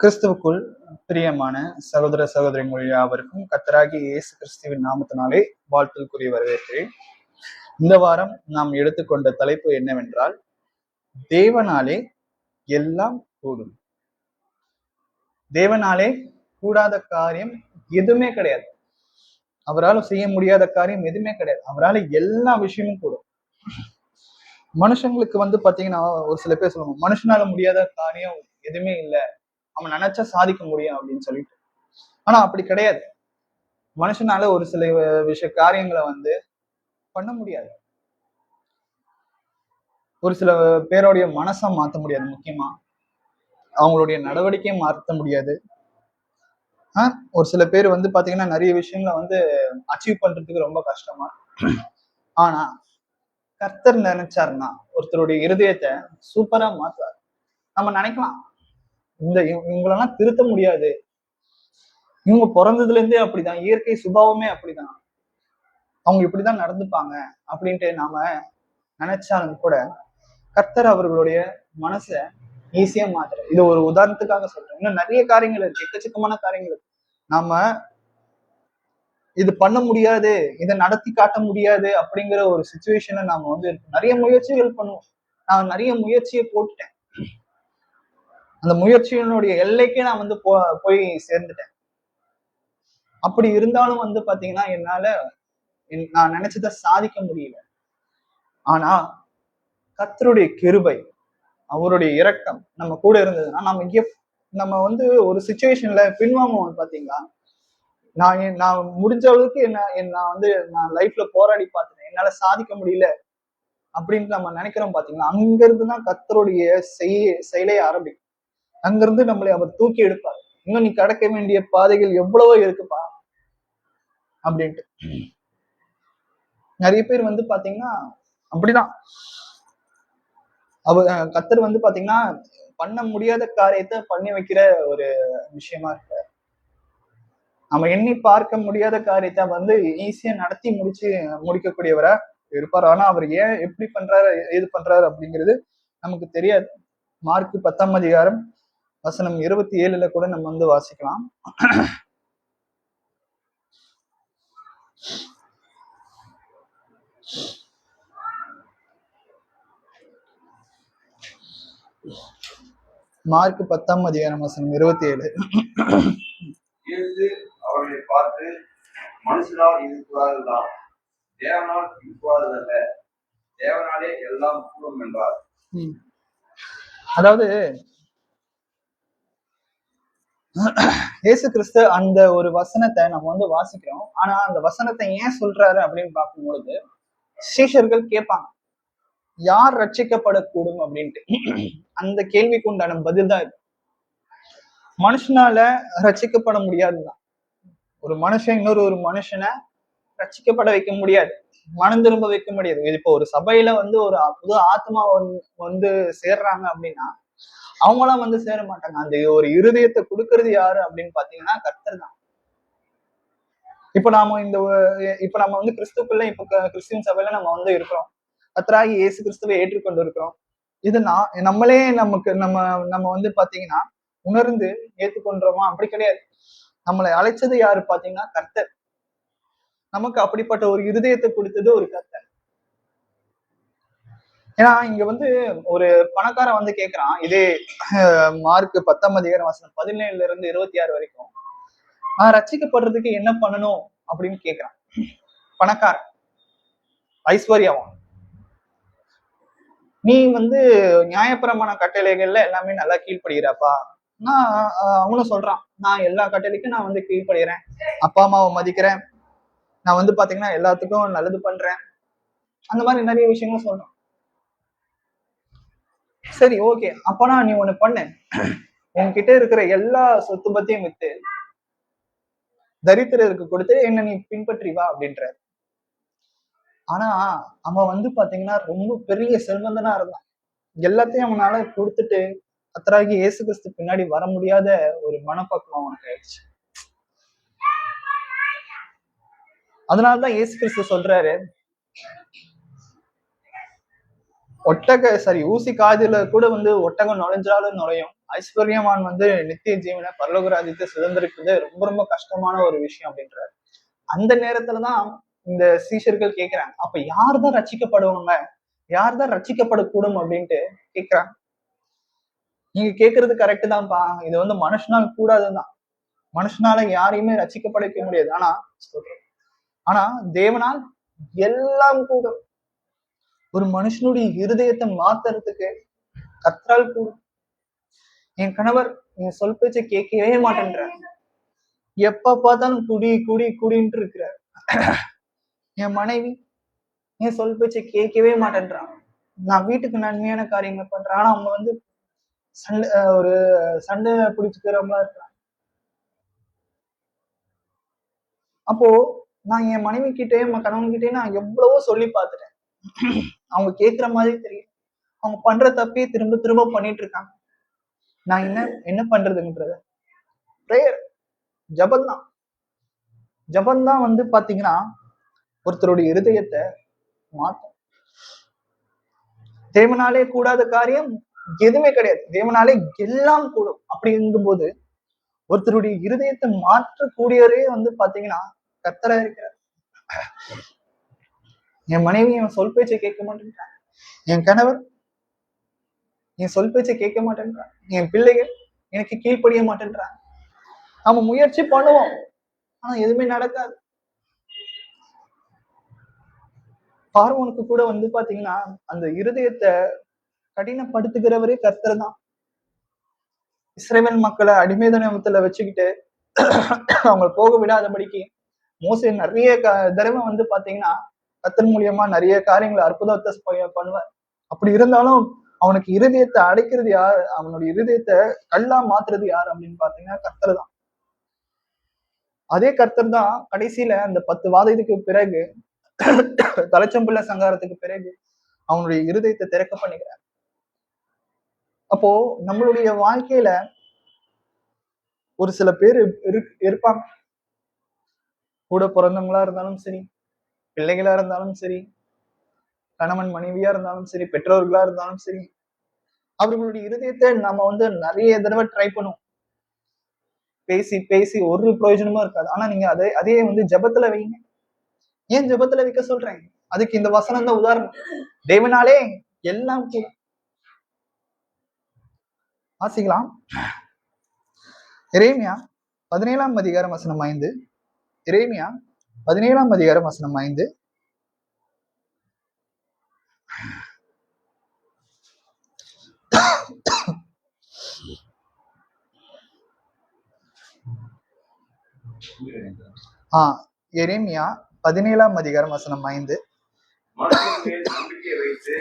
கிறிஸ்துவுக்குள் பிரியமான சகோதர சகோதரிகள் யாவருக்கும் கர்த்தராகிய இயேசு கிறிஸ்துவின் நாமத்தினாலே வாழ்த்துக்குரிய வரவேற்கிறேன். இந்த வாரம் நாம் எடுத்துக்கொண்ட தலைப்பு என்னவென்றால், தேவனாலே எல்லாம் கூடும். தேவனாலே கூடாத காரியம் எதுவுமே கிடையாது. அவரால் செய்ய முடியாத காரியம் எதுவுமே கிடையாது. அவரால் எல்லா விஷயமும் கூடும். மனுஷங்களுக்கு பாத்தீங்கன்னா, ஒரு சில பேர் சொல்லுவாங்க, மனுஷனால முடியாத காரியம் எதுவுமே இல்லை, அவன் நினைச்சா சாதிக்க முடியும் அப்படின்னு சொல்லிட்டு. ஆனா அப்படி கிடையாது. மனுஷனால ஒரு சில காரியங்களை பண்ண முடியாது. ஒரு சில பேருடைய மனசை மாத்த முடியாது. முக்கியமா அவங்களுடைய நடவடிக்கையை மாற்ற முடியாது. ஒரு சில பேர் பாத்தீங்கன்னா நிறைய விஷயங்களை அச்சீவ் பண்றதுக்கு ரொம்ப கஷ்டமா. ஆனா கர்த்தர் நினைச்சாருன்னா ஒருத்தருடைய இருதயத்தை சூப்பரா மாத்துவார். நம்ம நினைக்கலாம், இவங்களெல்லாம் திருத்த முடியாது, இவங்க பிறந்ததுல இருந்தே அப்படிதான், இயற்கை சுபாவமே அப்படிதான், அவங்க இப்படிதான் நடந்துப்பாங்க அப்படின்ட்டு நாம நினைச்சாலும் கூட கர்த்தர் அவர்களுடைய மனசை ஈஸியா மாத்துற. இது ஒரு உதாரணத்துக்காக சொல்றேன். இன்னும் நிறைய காரியங்கள் இருக்கு, எக்கச்சக்கமான காரியங்கள் இருக்கு. நாம இது பண்ண முடியாது, இதை நடத்தி காட்ட முடியாது அப்படிங்கிற ஒரு சுச்சுவேஷன்ல நாம நிறைய முயற்சிகள் பண்ணுவோம். நான் நிறைய முயற்சியை போட்டுட்டேன். அந்த முயற்சியினுடைய எல்லைக்கே நான் போய் சேர்ந்துட்டேன். அப்படி இருந்தாலும் பாத்தீங்கன்னா என்னால நான் நினைச்சதை சாதிக்க முடியல. ஆனா கர்த்தருடைய கிருபை, அவருடைய இரக்கம் நம்ம கூட இருந்ததுன்னா நம்ம ஒரு சுச்சுவேஷன்ல பின்வாங்குவோம். பாத்தீங்களா, நான் முடிஞ்ச அளவுக்கு நான் லைஃப்ல போராடி பார்த்துட்டேன், என்னால சாதிக்க முடியல அப்படின்னு நம்ம நினைக்கிறோம். பாத்தீங்களா, அங்க இருந்துதான் கர்த்தருடைய செயலே ஆரம்பிக்கும். அங்கிருந்து நம்மளை அவர் தூக்கி எடுப்பார். இன்னும் நீ கடக்க வேண்டிய பாதைகள் எவ்வளவோ இருக்குப்பா அப்படின்ட்டு. நிறைய பேர் பாத்தீங்கன்னா அப்படிதான். கர்த்தர் பாத்தீங்கன்னா பண்ண முடியாத காரியத்தை பண்ணி வைக்கிற ஒரு விஷயமா இருக்கு. நம்ம எண்ணி பார்க்க முடியாத காரியத்தை ஈஸியா நடத்தி முடிக்கக்கூடியவரா இருப்பார். ஆனா அவர் ஏன் எப்படி பண்றாரு, ஏது பண்றாரு அப்படிங்கிறது நமக்கு தெரியாது. மார்க் 10ஆம் அதிகாரம் வசனம் 27ல கூட நம்ம வாசிக்கலாம். மார்க் 10ஆம் அதிகாரம் வசனம் 27. அவர்களை பார்த்து, மனுஷனால் இது கூடாதுதான், தேவனால் இது கூடாதல்ல, தேவனாலே எல்லாம் கூடும் என்றார். அதாவது இயேசு கிறிஸ்து அந்த ஒரு வசனத்தை நம்ம வாசிக்கிறோம். ஆனா அந்த வசனத்தை ஏன் சொல்றாரு அப்படின்னு பார்க்கும்பொழுது சீஷர்கள் கேட்பாங்க, யார் ரட்சிக்கப்படக்கூடும் அப்படின்ட்டு. அந்த கேள்விக்கு உண்டான பதில் தான் இது. மனுஷனால ரட்சிக்கப்பட முடியாதுதான். ஒரு மனுஷன் ஒரு மனுஷனை ரட்சிக்கப்பட வைக்க முடியாது, மனம் திரும்ப வைக்க முடியாது. இப்போ ஒரு சபையில ஒரு புது ஆத்மா சேர்றாங்க அப்படின்னா அவங்களாம் சேர மாட்டாங்க. அந்த ஒரு இருதயத்தை கொடுக்கறது யாரு அப்படின்னு பாத்தீங்கன்னா கர்த்தர் தான். இப்ப நம்ம கிறிஸ்துக்குள்ள கிறிஸ்டியன் சபையில நம்ம இருக்கிறோம். கர்த்தராகி இயேசு கிறிஸ்துவை ஏற்றுக்கொண்டு இருக்கிறோம். இது நம்மளே நம்ம பாத்தீங்கன்னா உணர்ந்து ஏற்றுக்கொண்டோமா? அப்படி கிடையாது. நம்மளை அழைச்சது யாரு பாத்தீங்கன்னா கர்த்தர். நமக்கு அப்படிப்பட்ட ஒரு இருதயத்தை கொடுத்தது ஒரு கர்த்தர். ஏன்னா இங்க ஒரு பணக்காரன் கேட்கிறான், இதே மார்க் 10ஆம் அதிகாரம் வசனம் 17ல இருந்து 26 வரைக்கும், நான் ரட்சிக்கப்படுறதுக்கு என்ன பண்ணணும் அப்படின்னு கேட்கிறான். பணக்காரன், ஐஸ்வர்யவான், நீ நியாயப்பிரமாண கட்டளைகள்ல எல்லாமே நல்லா கீழ்ப்படுகிறாப்பா? நான் அவனும் சொல்றான், நான் எல்லா கட்டளைக்கும் நான் கீழ்ப்படுகிறேன், அப்பா அம்மாவை மதிக்கிறேன், நான் பாத்தீங்கன்னா எல்லாத்துக்கும் நல்லது பண்றேன், அந்த மாதிரி நிறைய விஷயங்களும் சொல்றான். சரி, ஓகே, அப்பனா நீ ஒண்ணு பண்ணு, உன்கிட்ட இருக்கிற எல்லா சொத்து பத்தியும் வித்து தரித்திரருக்கு கொடுத்து என்ன நீ பின்பற்றி வா அப்படின்ற. ஆனா அவன் பாத்தீங்கன்னா ரொம்ப பெரிய செல்வந்தனா இருந்தான். எல்லாத்தையும் அவனால கொடுத்துட்டு கர்த்தராகி இயேசு கிறிஸ்து பின்னாடி வர முடியாத ஒரு மனப்பக்குவம் அவனுக்கு ஆயிடுச்சு. அதனாலதான் இயேசு கிறிஸ்து சொல்றாரு, ஊசி காதுல கூட வந்து ஒட்டகம் நுழைஞ்சாலும் நுழையும். ஐஸ்வர்யவான் வந்து நித்திய ஜீவனை பரலோக ராஜ்யத்தை சுதந்திரிக்கிறது ரொம்ப ரொம்ப கஷ்டமான ஒரு விஷயம் அப்படின்றாரு. அந்த நேரத்துலதான் இந்த சீஷர்கள் கேக்குறாங்க, அப்ப யார் தான் ரட்சிக்கப்படுவாங்க, யார் தான் ரட்சிக்கப்படக்கூடும் அப்படின்ட்டு கேக்குறாங்க. நீங்க கேக்குறது கரெக்ட் தான்ப்பா, இது வந்து மனுஷனால் கூடாதுதான். மனுஷனால யாரையுமே ரட்சிக்கப்படைக்க முடியாது. ஆனா தேவனால் எல்லாம் கூடும். ஒரு மனுஷனுடைய இருதயத்தை மாத்துறதுக்கு கர்த்தரால் கூடும். என் கணவர் என் சொல் பேச்சை கேட்கவே மாட்டேன்றார். எப்ப பார்த்தாலும் குடி குடி குடின்ட்டு இருக்கிறார். என் மனைவி என் சொல் பேச்சை கேட்கவே மாட்டேன்றான். நான் வீட்டுக்கு நன்மையான காரியங்கள் பண்றேன், ஆனா அவங்க வந்து ஒரு சண்டை பிடிச்சுக்கிறவங்களா இருக்கிறாங்க. அப்போ நான் என் மனைவி கிட்டே என் கணவன் கிட்டே நான் எவ்வளவோ சொல்லி பார்த்துட்டேன். அவங்க கேட்கிற மாதிரி தெரியும். அவங்க பண்ற தப்பே திரும்ப திரும்ப பண்ணிட்டு இருக்காங்க. நான் என்ன பண்றதுன்றது பிரேயர், ஜபந்தான். ஜபந்தான் வந்து பாத்தீங்கன்னா ஒருத்தருடைய இருதயத்தை மாற்றும். தேவனாலே கூடாத காரியம் எதுவுமே கிடையாது. தேவனாலே எல்லாம் கூடும். அப்படி இருக்கும்போது ஒருத்தருடைய இருதயத்தை மாற்றக்கூடியவரே வந்து பாத்தீங்கன்னா கர்த்தரா இருக்கிறார். என் மனைவி என் சொல் பேச்சை கேட்க மாட்டேன்றான். என் கணவர் என் சொல் பேச்சை கேட்க மாட்டேன்றான். என் பிள்ளைகள் எனக்கு கீழ்ப்படிய மாட்டேன்றான். நம்ம முயற்சி பண்ணுவோம், ஆனா எதுவுமே நடக்காது. பார்வோனுக்கு கூட வந்து பாத்தீங்கன்னா அந்த இருதயத்தை கடினப்படுத்துகிறவரே கர்த்தர் தான். இஸ்ரவேல் மக்களை அடிமைதனத்துல வச்சுக்கிட்டு அவங்க போக விடாதபடிக்கு மோசே நிறைய தடவை வந்து பாத்தீங்கன்னா கர்த்தர் மூலியமா நிறைய காரியங்களை அற்புதத்தை பண்ணுவார். அப்படி இருந்தாலும் அவனுக்கு இருதயத்தை அடைக்கிறது யார், அவனுடைய இருதயத்தை கல்லா மாத்துறது யார் அப்படின்னு பாத்தீங்கன்னா கர்த்தர் தான். அதே கர்த்தர் தான் கடைசியில அந்த 10 வாதைக்கு பிறகு தலைச்சம்பிள்ளை சங்காரத்துக்கு பிறகு அவனுடைய இருதயத்தை திறக்க பண்ணுகிறார். அப்போ நம்மளுடைய வாழ்க்கையில ஒரு சில பேர் இருப்பாங்க, கூட பிறந்தவங்களா இருந்தாலும் சரி, பிள்ளைகளா இருந்தாலும் சரி, கணவன் மனைவியா இருந்தாலும் சரி, பெற்றோர்களா இருந்தாலும் சரி, அவர்களுடைய இருதயத்தை நம்ம வந்து நிறைய தடவை ட்ரை பண்ணுவோம். பேசி பேசி ஒரு பிரயோஜனமும் இருக்காது. ஆனா நீங்க அதே வந்து ஜபத்துல வைங்க. ஏன் ஜபத்துல வைக்க சொல்றேன்? அதுக்கு இந்த வசனம் தான் உதாரணம். தேவனாலே எல்லாம் வாசிக்கலாம். எரேமியா 17ஆம் அதிகாரம் வசனம் 5. எரேமியா 17ஆம் அதிகாரம் வசனம் 5. எரேமியா 17ஆம் அதிகாரம் வசனம் 5. நம்பிக்கை வைத்து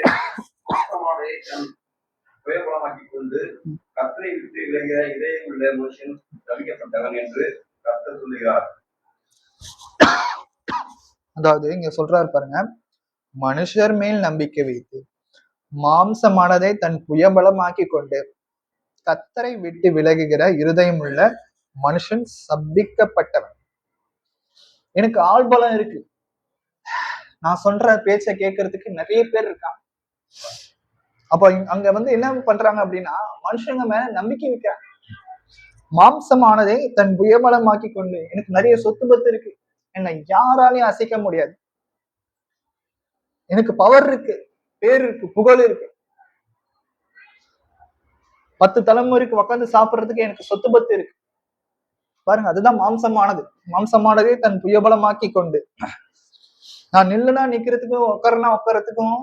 சுயபலமாக்கிக் கொண்டு கர்த்தரை விட்டு விலகிற இதயம் உள்ள மனுஷன் தவிக்கப்பட்டவன் என்று கர்த்தர் சொல்லுகிறார். அதாவது இங்க சொல்றாரு பாருங்க, மனுஷர் மேல் நம்பிக்கை வைத்து மாம்சமானதை தன் புயபலமாக்கி கொண்டு கர்த்தரை விட்டு விலகுகிற இருதயம் உள்ள மனுஷன் சபிக்கப்பட்டவன். எனக்கு ஆள்பலம் இருக்கு, நான் சொல்ற பேச்சை கேட்கறதுக்கு நிறைய பேர் இருக்காங்க. அப்ப அங்க வந்து என்ன பண்றாங்க அப்படின்னா மனுஷங்க மேல நம்பிக்கை வைக்கிறாங்க. மாம்சமானதை தன் புயபலமாக்கி கொண்டு, எனக்கு நிறைய சொத்து பத்து இருக்கு, என்னை யாராலையும் அசைக்க முடியாது, எனக்கு பவர் இருக்கு, பேர் இருக்கு, புகழ் இருக்கு, 10 தலைமுறைக்கு உட்காந்து சாப்பிடுறதுக்கு எனக்கு சொத்து பத்து இருக்கு பாருங்க. அதுதான் மாம்சமானது. மாம்சமானதே தன் புயபலமாக்கி கொண்டு, நான் நில்லுனா நிக்கிறதுக்கும் உட்காரனா உட்காரத்துக்கும்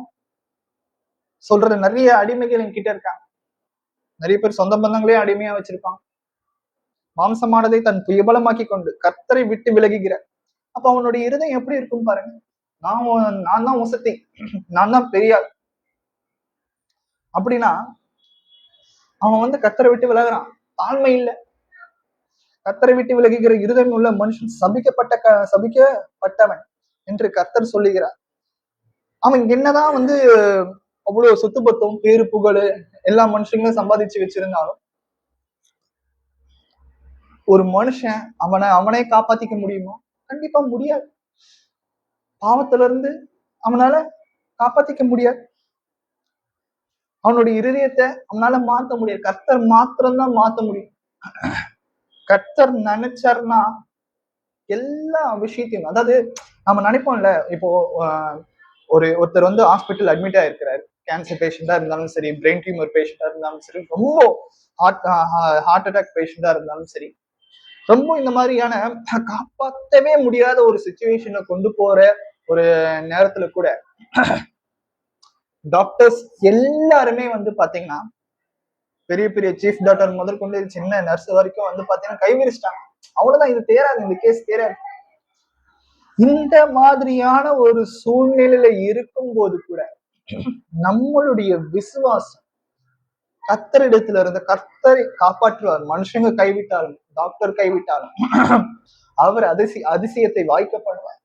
சொல்ற நிறைய அடிமைகள் என்கிட்ட இருக்காங்க. நிறைய பேர் சொந்த பந்தங்களே அடிமையா வச்சிருப்பாங்க. மாம்சமானதை தன் புயபலமாக்கி கொண்டு கர்த்தரை விட்டு விலகுகிற, அப்ப அவனுடைய இருதயம் எப்படி இருக்கும் பாருங்க. நான் தான் உசத்தி, நான் தான் பெரியாள் அப்படின்னா அவன் வந்து கர்த்தரை விட்டு விலகுறான். தாழ்மை இல்லை. கர்த்தரை விட்டு விலகுகிற இருதயம் உள்ள மனுஷன் சபிக்கப்பட்டவன் என்று கர்த்தர் சொல்லுகிறார். அவன் என்னதான் வந்து அவ்வளவு சொத்து பத்தும் பேரு புகழ் எல்லா மனுஷங்களும் சம்பாதிச்சு வச்சிருந்தாலும் ஒரு மனுஷன் அவனே காப்பாத்திக்க முடியுமா? கண்டிப்பா முடியாது. பாவத்துல இருந்து அவனால காப்பாத்திக்க முடியாது. அவனுடைய இருதயத்தை அவனால மாத்த முடியாது. கர்த்தர் மாத்திரம்தான் மாத்த முடியும். கர்த்தர் நினைச்சாருன்னா எல்லா விஷயத்தையும், அதாவது நம்ம நினைப்போம்ல, இப்போ ஒருத்தர் வந்து ஹாஸ்பிட்டல் அட்மிட் ஆயிருக்கிறாரு. கேன்சர் பேஷண்டா இருந்தாலும் சரி, பிரெயின் டியூமர் பேஷண்டா இருந்தாலும் சரி, ரொம்ப ஹார்ட் அட்டாக் பேஷண்டா இருந்தாலும் சரி, ரொம்ப இந்த மாதிரியான காப்பாற்றவே முடியாத ஒரு சுச்சுவேஷன்ல கொண்டு போற ஒரு நேரத்துல கூட டாக்டர்ஸ் எல்லாருமே வந்து பாத்தீங்கன்னா, பெரிய பெரிய சீஃப் டாக்டர் முதல் கொண்டு சின்ன நர்ஸ் வரைக்கும் வந்து பாத்தீங்கன்னா கைவிரிச்சிட்டாங்க. அவ்வளவுதான், இது தேராது, இந்த கேஸ் தேராது. இந்த மாதிரியான ஒரு சூழ்நிலையில இருக்கும்போது கூட நம்மளுடைய விசுவாசம் கர்த்தரிடத்துல இருந்த, கர்த்தரை காப்பாற்றுவார். மனுஷங்க கைவிட்டாலும், டாக்டர் கைவிட்டாலும் அவர் அதிசயத்தை வாய்க்கப்படுவார்.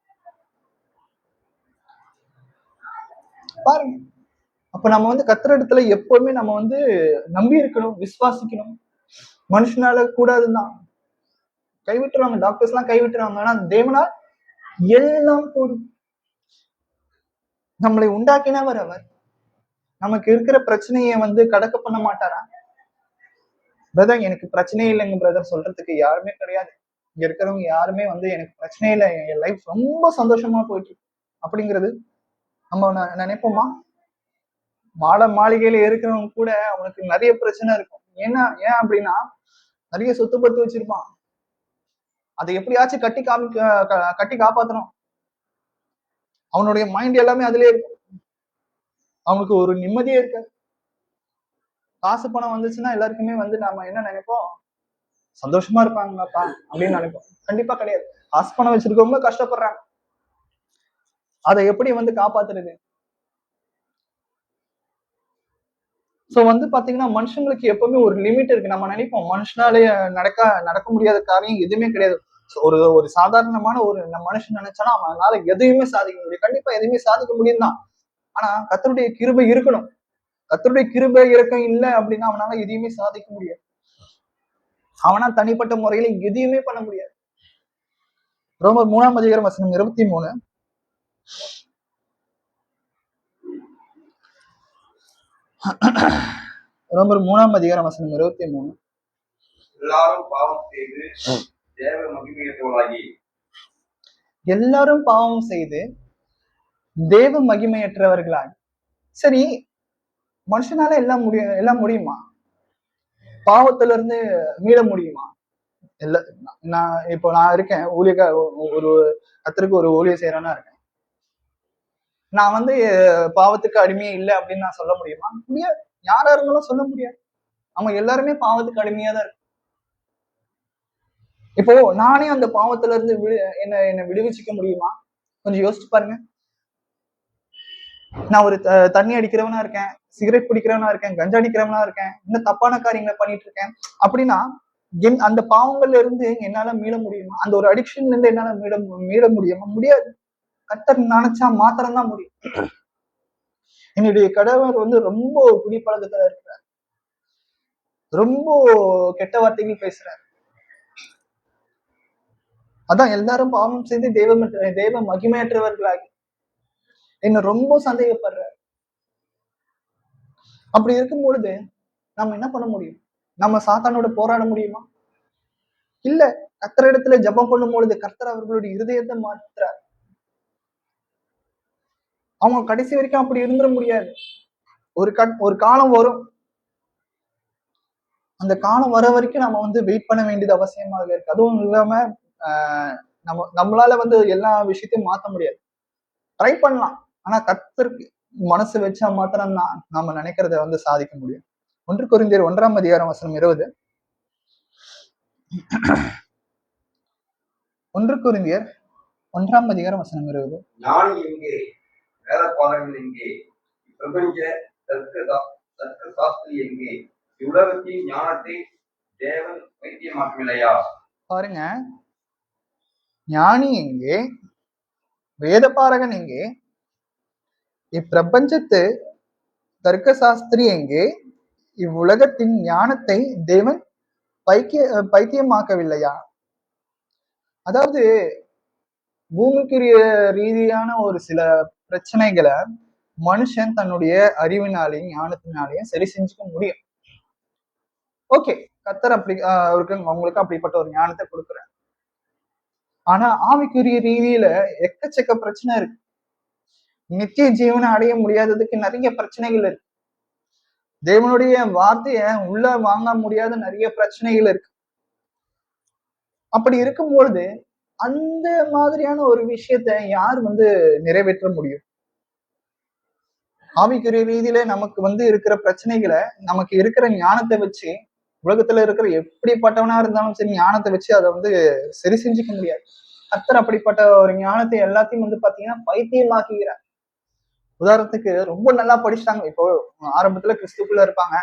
பாருங்க, அப்ப நம்ம வந்து கர்த்தரிடத்துல எப்பவுமே நம்ம வந்து நம்பி இருக்கணும், விசுவாசிக்கணும். மனுஷனால கூடாதுதான், கைவிட்டுருவாங்க, டாக்டர்ஸ் எல்லாம் கைவிட்டுருவாங்க. ஆனா தேவனால் எல்லாம் கூடும். நம்மளை உண்டாக்கினவர் அவர். நமக்கு இருக்கிற பிரச்சனையை வந்து கடக்க பண்ண மாட்டாரா? பிரதர் எனக்கு பிரச்சனையே இல்லைங்க பிரதர் சொல்றதுக்கு யாருமே கிடையாது. இங்க இருக்கிறவங்க யாருமே வந்து எனக்கு பிரச்சனை இல்லை, என் லைஃப் ரொம்ப சந்தோஷமா போயிட்டு இருக்கு அப்படிங்கிறது நம்ம நினைப்போமா? மாளிகையில இருக்கிறவங்க கூட அவனுக்கு நிறைய பிரச்சனை இருக்கும். ஏன் அப்படின்னா நிறைய சொத்து பத்து வச்சிருப்பான். அதை எப்படியாச்சும் கட்டி காப்பாத்தணும். அவனுடைய மைண்ட் எல்லாமே அதுலயே இருக்கும். அவனுக்கு ஒரு நிம்மதியே இருக்காது. காசு பணம் வந்துச்சுன்னா எல்லாருக்குமே வந்து நாம என்ன நினைப்போம்? சந்தோஷமா இருப்பாங்களாப்பா அப்படின்னு நினைப்போம். கண்டிப்பா கிடையாது. காசு பணம் வச்சிருக்கவங்க கஷ்டப்படுறாங்க. அதை எப்படி வந்து காப்பாத்துறது? சோ வந்து பாத்தீங்கன்னா மனுஷங்களுக்கு எப்பவுமே ஒரு லிமிட் இருக்கு. நம்ம நினைப்போம் மனுஷனாலே நடக்க முடியாத காரியம் எதுவுமே கிடையாது. ஒரு சாதாரணமான ஒரு மனுஷன் நினைச்சானா அவனால எதையுமே சாதிக்க முடியும். கண்டிப்பா எதுவுமே சாதிக்க முடியும் தான். ஆனா கர்த்தருடைய கிருபை இருக்கணும். கர்த்தருடைய கிருபை இறக்கம் இல்லை அப்படின்னா அவனால எதையுமே சாதிக்க முடியாது. அவனா தனிப்பட்ட முறையில எதையுமே பண்ண முடியாது. ரோமர் 3:23. ரோமர் 3:23. எல்லாரும் பாவம் செய்து தேவ மகிமையற்றவர்களாகி. எல்லாரும் பாவம் செய்து தேவ மகிமையற்றவர்களாகி. சரி, மனுஷனால எல்லாம் முடியுமா? பாவத்துல இருந்து மீள முடியுமா? இல்ல. நான் இருக்கேன் ஒரு கர்த்தருக்கு ஒரு ஊழியம் செய்யறேன்னா இருக்கேன். நான் வந்து பாவத்துக்கு அடிமையே இல்லை அப்படின்னு நான் சொல்ல முடியுமா? முடியாது. யாரா இருந்தாலும் சொல்ல முடியாது. நம்ம எல்லாருமே பாவத்துக்கு அடிமையா தான் இருக்கு. இப்போ நானே அந்த பாவத்துல இருந்து என்ன விடுவிச்சுக்க முடியுமா? கொஞ்சம் யோசிச்சு பாருங்க. நான் ஒரு தண்ணி அடிக்கிறவனா இருக்கேன், சிகரெட் பிடிக்கிறவனா இருக்கேன், கஞ்சா அடிக்கிறவனா இருக்கேன், இன்னும் தப்பான காரியங்களை பண்ணிட்டு இருக்கேன் அப்படின்னா அந்த பாவங்கள்ல இருந்து என்னால மீள முடியுமா? அந்த ஒரு அடிக்ஷன்ல இருந்து என்னால மீள முடியுமா? முடியாது. கர்த்தர் நினைச்சா மாத்திரம் தான் முடியும். என்னுடைய கணவர் வந்து ரொம்ப குடிப்பழக்கத்துல இருக்கிறார். ரொம்ப கெட்ட வார்த்தைகள் பேசுறாரு. அதான் எல்லாரும் பாவம் செய்து தேவ மகிமையற்றவர்களாகி என்ன ரொம்ப சந்தேகப்படுறாரு. அப்படி இருக்கும் பொழுது நம்ம என்ன பண்ண முடியும்? நம்ம சாத்தானோட போராட முடியுமா? இல்ல. கர்த்தரிடத்துல ஜெபம் பண்ணும் பொழுது கர்த்தர் அவர்களுடைய இருதயத்தை மாற்றுறார். அவங்க கடைசி வரைக்கும் அப்படி இருந்துட முடியாது. ஒரு காலம் வரும். அந்த காலம் வர வரைக்கும் நம்ம வந்து வெயிட் பண்ண வேண்டியது அவசியமாக இருக்கு. அதுவும் இல்லாம நம்மளால வந்து எல்லா விஷயத்தையும் மாத்த முடியாது. ட்ரை பண்ணலாம். ஆனா கர்த்தருக்கு மனசு வச்சா மாத்திரம் தான் நம்ம நினைக்கிறத வந்து சாதிக்க முடியும். 1 கொரிந்தியர் 1:20. 1 கொரிந்தியர் 1:20. ஞானி எங்கே? வேதபாரகன் எங்கே? பிரபஞ்ச தர்க்க சாஸ்திரி எங்கே? இவ்வுலகத்தின் ஞானத்தை தேவன் வைத்தியமாக்கவில்லையா? பாருங்க, ஞானி எங்கே? வேதபாரகன் எங்கே? இப்பிரபஞ்சத்து தர்க்க சாஸ்திரி எங்கே? இவ்வுலகத்தின் ஞானத்தை தேவன் பைத்தியமாக்கவில்லையா? அதாவது பூமிக்குரிய ரீதியான ஒரு சில பிரச்சனைகளை மனுஷன் தன்னுடைய அறிவினாலையும் ஞானத்தினாலையும் சரி செஞ்சுக்க முடியும். ஓகே, கர்த்தர் அப்படி அவருக்கு அவங்களுக்கு அப்படிப்பட்ட ஒரு ஞானத்தை கொடுக்குறாரு. ஆனா ஆவிக்குரிய ரீதியில எக்கச்சக்க பிரச்சனை இருக்கு. நித்திய ஜீவனை அடைய முடியாததுக்கு நிறைய பிரச்சனைகள் இருக்கு. தேவனுடைய வார்த்தைய உள்ள வாங்க முடியாத நிறைய பிரச்சனைகள் இருக்கு. அப்படி இருக்கும் பொழுது அந்த மாதிரியான ஒரு விஷயத்த யார் நிறைவேற்ற முடியும்? ஆவிக்குரிய ரீதியில நமக்கு இருக்கிற பிரச்சனைகளை நமக்கு இருக்கிற ஞானத்தை வச்சு, உலகத்துல இருக்கிற எப்படிப்பட்டவனா இருந்தாலும் சரி, ஞானத்தை வச்சு அதை சரி செஞ்சுக்க முடியாது. கர்த்தர் அப்படிப்பட்ட ஒரு ஞானத்தை எல்லாத்தையும் பாத்தீங்கன்னா பைத்தியமாக்குகிறார். உதாரணத்துக்கு ரொம்ப நல்லா படிச்சுட்டாங்க. இப்போ ஆரம்பத்துல கிறிஸ்துக்குள்ள இருப்பாங்க,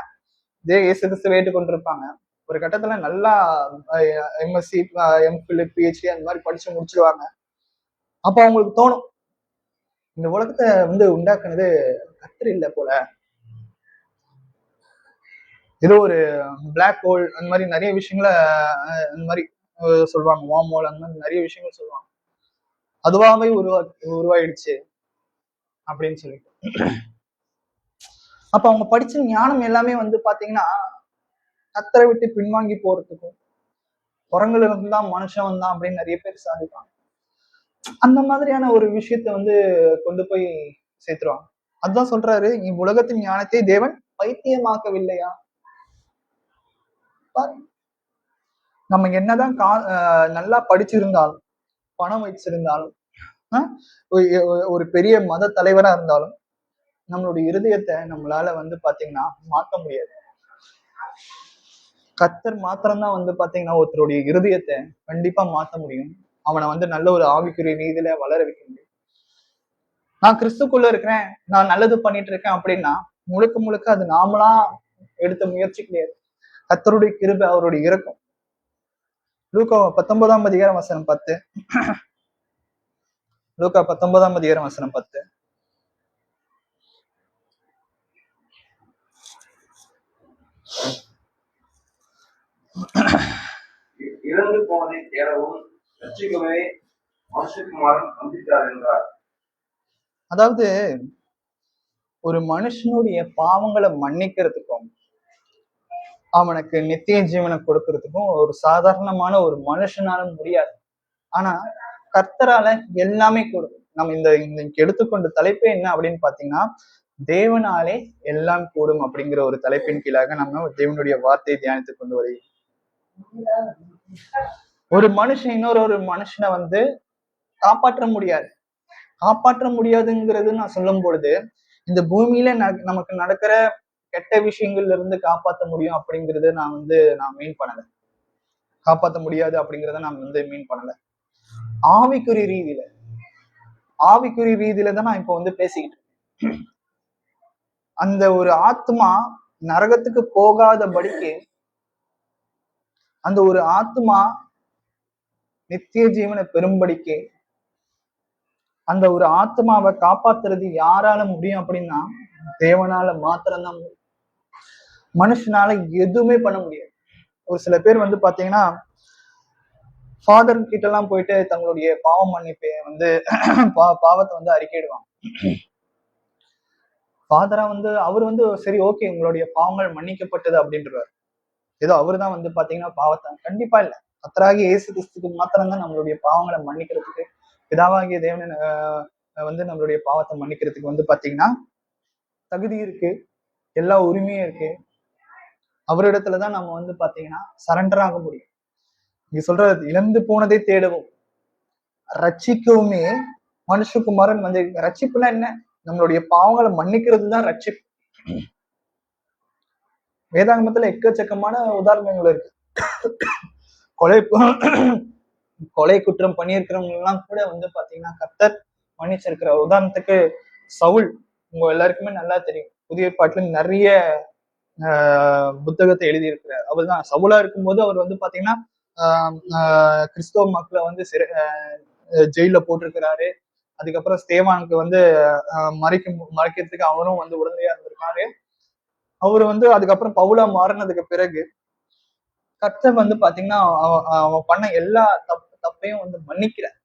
இயேசு கிறிஸ்துவை ஏற்றுக்கொண்டிருப்பாங்க. ஒரு கட்டத்துல நல்லா எம்எஸ்சி, எம்ஃபில், பிஹெச்டி அந்த மாதிரி படிச்சு முடிச்சிருவாங்க. அப்ப அவங்களுக்கு தோணும், இந்த உலகத்தை உண்டாக்குனது கர்த்தர் இல்ல போல, ஏதோ ஒரு பிளாக் ஹோல் அந்த மாதிரி நிறைய விஷயங்களை அந்த மாதிரி சொல்லுவாங்க, வார்ம் ஹோல் அந்த மாதிரி நிறைய விஷயங்கள் சொல்லுவாங்க. அதுவாகவே உருவாயிடுச்சு அப்படின்னு சொல்லிட்டு. அப்ப அவங்க படிச்ச ஞானம் எல்லாமே பாத்தீங்கன்னா கர்த்தரை விட்டு பின்வாங்கி போறதுக்கும், குரங்குல இருந்தான் மனுஷன் வந்தான் அப்படின்னு நிறைய பேர் சாதிப்பாங்க. அந்த மாதிரியான ஒரு விஷயத்த கொண்டு போய் சேர்த்துருவாங்க. அதுதான் சொல்றாரு, உலகத்தின் ஞானத்தை தேவன் பைத்தியமாக்கவில்லையா? நம்ம என்னதான் நல்லா படிச்சிருந்தாலும், பணம் வச்சிருந்தாலும், ஒரு பெரிய மத தலைவரா இருந்தாலும், நம்மளுடைய இருதயத்தை நம்மளால பாத்தீங்கன்னா மாத்த முடியாது. கர்த்தர் மாத்திரம்தான் பாத்தீங்கன்னா ஒருத்தருடைய இருதயத்தை கண்டிப்பா மாத்த முடியும். அவனை நல்ல ஒரு ஆவிக்குரிய ரீதியில வளர வைக்க முடியும். நான் கிறிஸ்துக்குள்ள இருக்கிறேன், நான் நல்லது பண்ணிட்டு இருக்கேன் அப்படின்னா முழுக்க முழுக்க அது நாமளா எடுத்த முயற்சி கிடையாது. கர்த்தருடைய கிருபை, அவருடைய இரக்கம். லூக்கா 19ஆம் அதிகாரம் வசனம் 10. லூக்கா 19ஆம் அதிகாரம் வசனம் 10. இறந்து போனதை தேடவும் ரட்சிக்கவே மனுஷகுமாரன் வந்திருக்கிறார் என்றார். அதாவது ஒரு மனுஷனுடைய பாவங்களை மன்னிக்கிறதுக்கும் அவனுக்கு நித்திய ஜீவனை கொடுக்கறதுக்கும் ஒரு சாதாரணமான ஒரு மனுஷனால முடியாது. ஆனா கர்த்தரால எல்லாமே கூடும். நம்ம இந்த எடுத்துக்கொண்ட தலைப்பே என்ன அப்படின்னு பாத்தீங்கன்னா, தேவனாலே எல்லாம் கூடும் அப்படிங்கிற ஒரு தலைப்பின் கீழாக நம்ம தேவனுடைய வார்த்தையை தியானித்துக் கொண்டு வருகிறோம். ஒரு மனுஷன் இன்னொரு மனுஷனை காப்பாற்ற முடியாது. காப்பாற்ற முடியாதுங்கிறது நான் சொல்லும் பொழுது, இந்த பூமியில நமக்கு நடக்கிற கெட்ட விஷயங்கள்ல இருந்து காப்பாற்ற முடியும் அப்படிங்கறத நான் மீன் பண்ணல. காப்பாற்ற முடியாது அப்படிங்கறத நான் மீன் பண்ணல. ஆவிக்குரிய ரீதியில தான் நான் இப்போ பேசிக்கிட்டு இருக்கேன். அந்த ஒரு ஆத்மா நரகத்துக்கு போகாதபடிக்கு, அந்த ஒரு ஆத்மா நித்திய ஜீவனை பெறும்படிக்கு, அந்த ஒரு ஆத்மாவை காப்பாத்துறது யாரால முடியும் அப்படின்னா தேவனால மாத்திரம்தான் முடியும். மனுஷனால எதுவுமே பண்ண முடியாது. ஒரு சில பேர் பாத்தீங்கன்னா ஃபாதர் கிட்ட எல்லாம் போயிட்டு தங்களுடைய பாவ மன்னிப்பை பாவத்தை அறிக்கையிடுவாங்க. ஃபாதரா அவர் சரி ஓகே உங்களுடைய பாவங்கள் மன்னிக்கப்பட்டது அப்படின்றாரு. ஏதோ அவரு தான் பாத்தீங்கன்னா பாவத்தை, கண்டிப்பா இல்ல. கர்த்தராகிய இயேசு கிறிஸ்துக்கு மாத்திரம்தான் நம்மளுடைய பாவங்களை மன்னிக்கிறதுக்கு, பிதாவாகிய தேவன் நம்மளுடைய பாவத்தை மன்னிக்கிறதுக்கு பாத்தீங்கன்னா தகுதி இருக்கு, எல்லா உரிமையும் இருக்கு. அவரிடத்துலதான் நம்ம பாத்தீங்கன்னா சரண்டர் ஆக முடியும். இங்க சொல்றது, இழந்து போனதை தேடவும் ரட்சிக்கவுமே மனுஷகுமாரன் ரட்சிப்புனா என்ன? நம்மளுடைய பாவங்களை மன்னிக்கிறது தான் ரட்சிப்பு. வேதாகமத்துல எக்கச்சக்கமான உதாரணங்கள் இருக்கு. கொலை குற்றம் பண்ணியிருக்கிறவங்க எல்லாம் கூட பாத்தீங்கன்னா கர்த்தர் மன்னிச்சிருக்கிற. உதாரணத்துக்கு சவுல், உங்க எல்லாருக்குமே நல்லா தெரியும், புதிய ஏற்பாட்டுல நிறைய புத்தகத்தை எழுதியிருக்கிறார். அவர் தான் சவுலா இருக்கும்போது அவர் பாத்தீங்கன்னா கிறிஸ்தவ மக்களை ஜெயில போட்டிருக்கிறாரு. அதுக்கப்புறம் ஸ்தேவானுக்கு மறைக்கிறதுக்கு அவரும் உடந்தையா இருந்திருக்காரு. அவரு அதுக்கப்புறம் பவுலா மாறினதுக்கு பிறகு கர்த்தர் பாத்தீங்கன்னா அவன் பண்ண எல்லா தப்பையும் மன்னிக்கிறார்.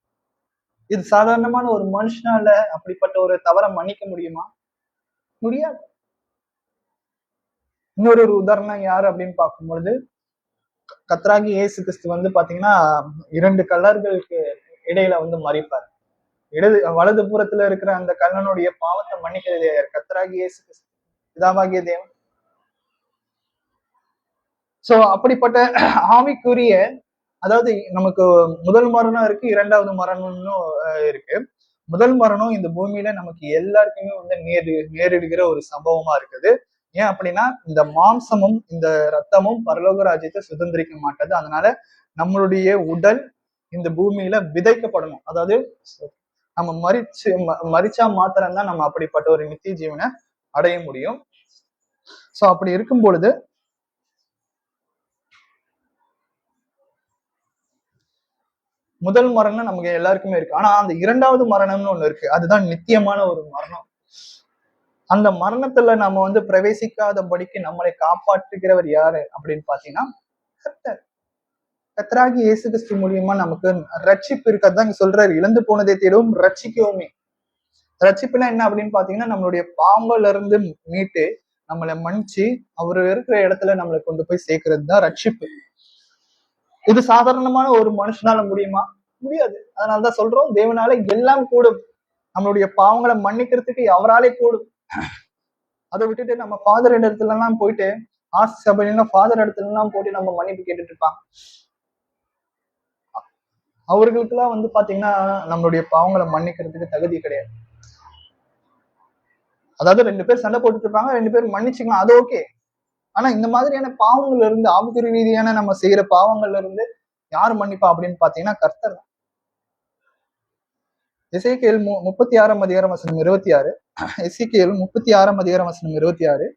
இது சாதாரணமான ஒரு மனுஷனால அப்படிப்பட்ட ஒரு தவறை மன்னிக்க முடியுமா? முடியாது. இன்னொரு உதாரணம் யாரு அப்படின்னு பார்க்கும்பொழுது, கர்த்தராகிய இயேசு கிறிஸ்து வந்து பாத்தீங்கன்னா 2 கல்லர்களுக்கு இடையில வந்து மறிப்பார். வலது புறத்துல இருக்கிற அந்த கல்லனுடைய பாவத்தை மன்னிக்கிறது யார்? கர்த்தராகிய இயேசு கிறிஸ்து, பிதாவாகிய தேவன். சோ அப்படிப்பட்ட ஆவிக்குரிய, அதாவது நமக்கு முதல் மரணம் இருக்கு, இரண்டாவது மரணம்னு இருக்கு. முதல் மரணம் இந்த பூமியில நமக்கு எல்லாருக்குமே வந்து நேரிடுகிற ஒரு சம்பவமா இருக்குது. ஏன் அப்படின்னா, இந்த மாம்சமும் இந்த ரத்தமும் பரலோக ராஜ்யத்தை சுதந்திரிக்க மாட்டது. அதனால நம்மளுடைய உடல் இந்த பூமியில விதைக்கப்படணும். அதாவது நம்ம மரிச்சா மாத்திரம்தான் நம்ம அப்படிப்பட்ட ஒரு நித்திய ஜீவனை அடைய முடியும். சோ அப்படி இருக்கும் பொழுது முதல் மரணம் நமக்கு எல்லாருக்குமே இருக்கு. ஆனா அந்த இரண்டாவது மரணம்னு ஒண்ணு இருக்கு. அதுதான் நித்தியமான ஒரு மரணம். அந்த மரணத்துல நம்ம வந்து பிரவேசிக்காதபடிக்கு நம்மளை காப்பாற்றுகிறவர் யாரு அப்படின்னு பாத்தீங்கன்னா, கர்த்தராகி இயேசு கிறிஸ்து மூலியமா நமக்கு ரட்சிப்பு இருக்கிறதா இங்க சொல்றாரு. இழந்து போனதை தேடவும் ரட்சிக்கவுமே. ரட்சிப்புனா என்ன அப்படின்னு பாத்தீங்கன்னா, நம்மளுடைய பாவங்கள்ல இருந்து மீட்டு நம்மளை மன்னிச்சு அவர் இருக்கிற இடத்துல நம்மளை கொண்டு போய் சேர்க்கிறது தான் ரட்சிப்பு. இது சாதாரணமான ஒரு மனுஷனால முடியுமா? முடியாது. அதனாலதான் சொல்றோம், தேவனால எல்லாம் கூடும். நம்மளுடைய பாவங்களை மன்னிக்கிறதுக்கு அவராலே கூடும். அதை விட்டுட்டு நம்ம ஃபாதர் இடத்துல எல்லாம் போயிட்டு, ஆசி சபையில ஃபாதர் இடத்துல எல்லாம் போட்டு நம்ம மன்னிப்பு கேட்டுட்டு இருப்பாங்க. அவர்களுக்கு எல்லாம் வந்து பாத்தீங்கன்னா நம்மளுடைய பாவங்களை மன்னிக்கிறதுக்கு தகுதி கிடையாது. அதாவது 2 பேர் சண்டை போட்டுட்டு இருப்பாங்க, 2 பேர் மன்னிச்சுக்கலாம், அது ஓகே. ஆனா இந்த மாதிரியான பாவங்கள்ல இருந்து, ஆவிக்குரிய ரீதியான நம்ம செய்யற பாவங்கள்ல இருந்து யார் மன்னிப்பா அப்படின்னு பாத்தீங்கன்னா கர்த்தர் தான். எசேக்கியேல் 36 அதிகாரம் வசனம் 26. எசேக்கியேல் 36 அதிகாரம் வசனம் 26.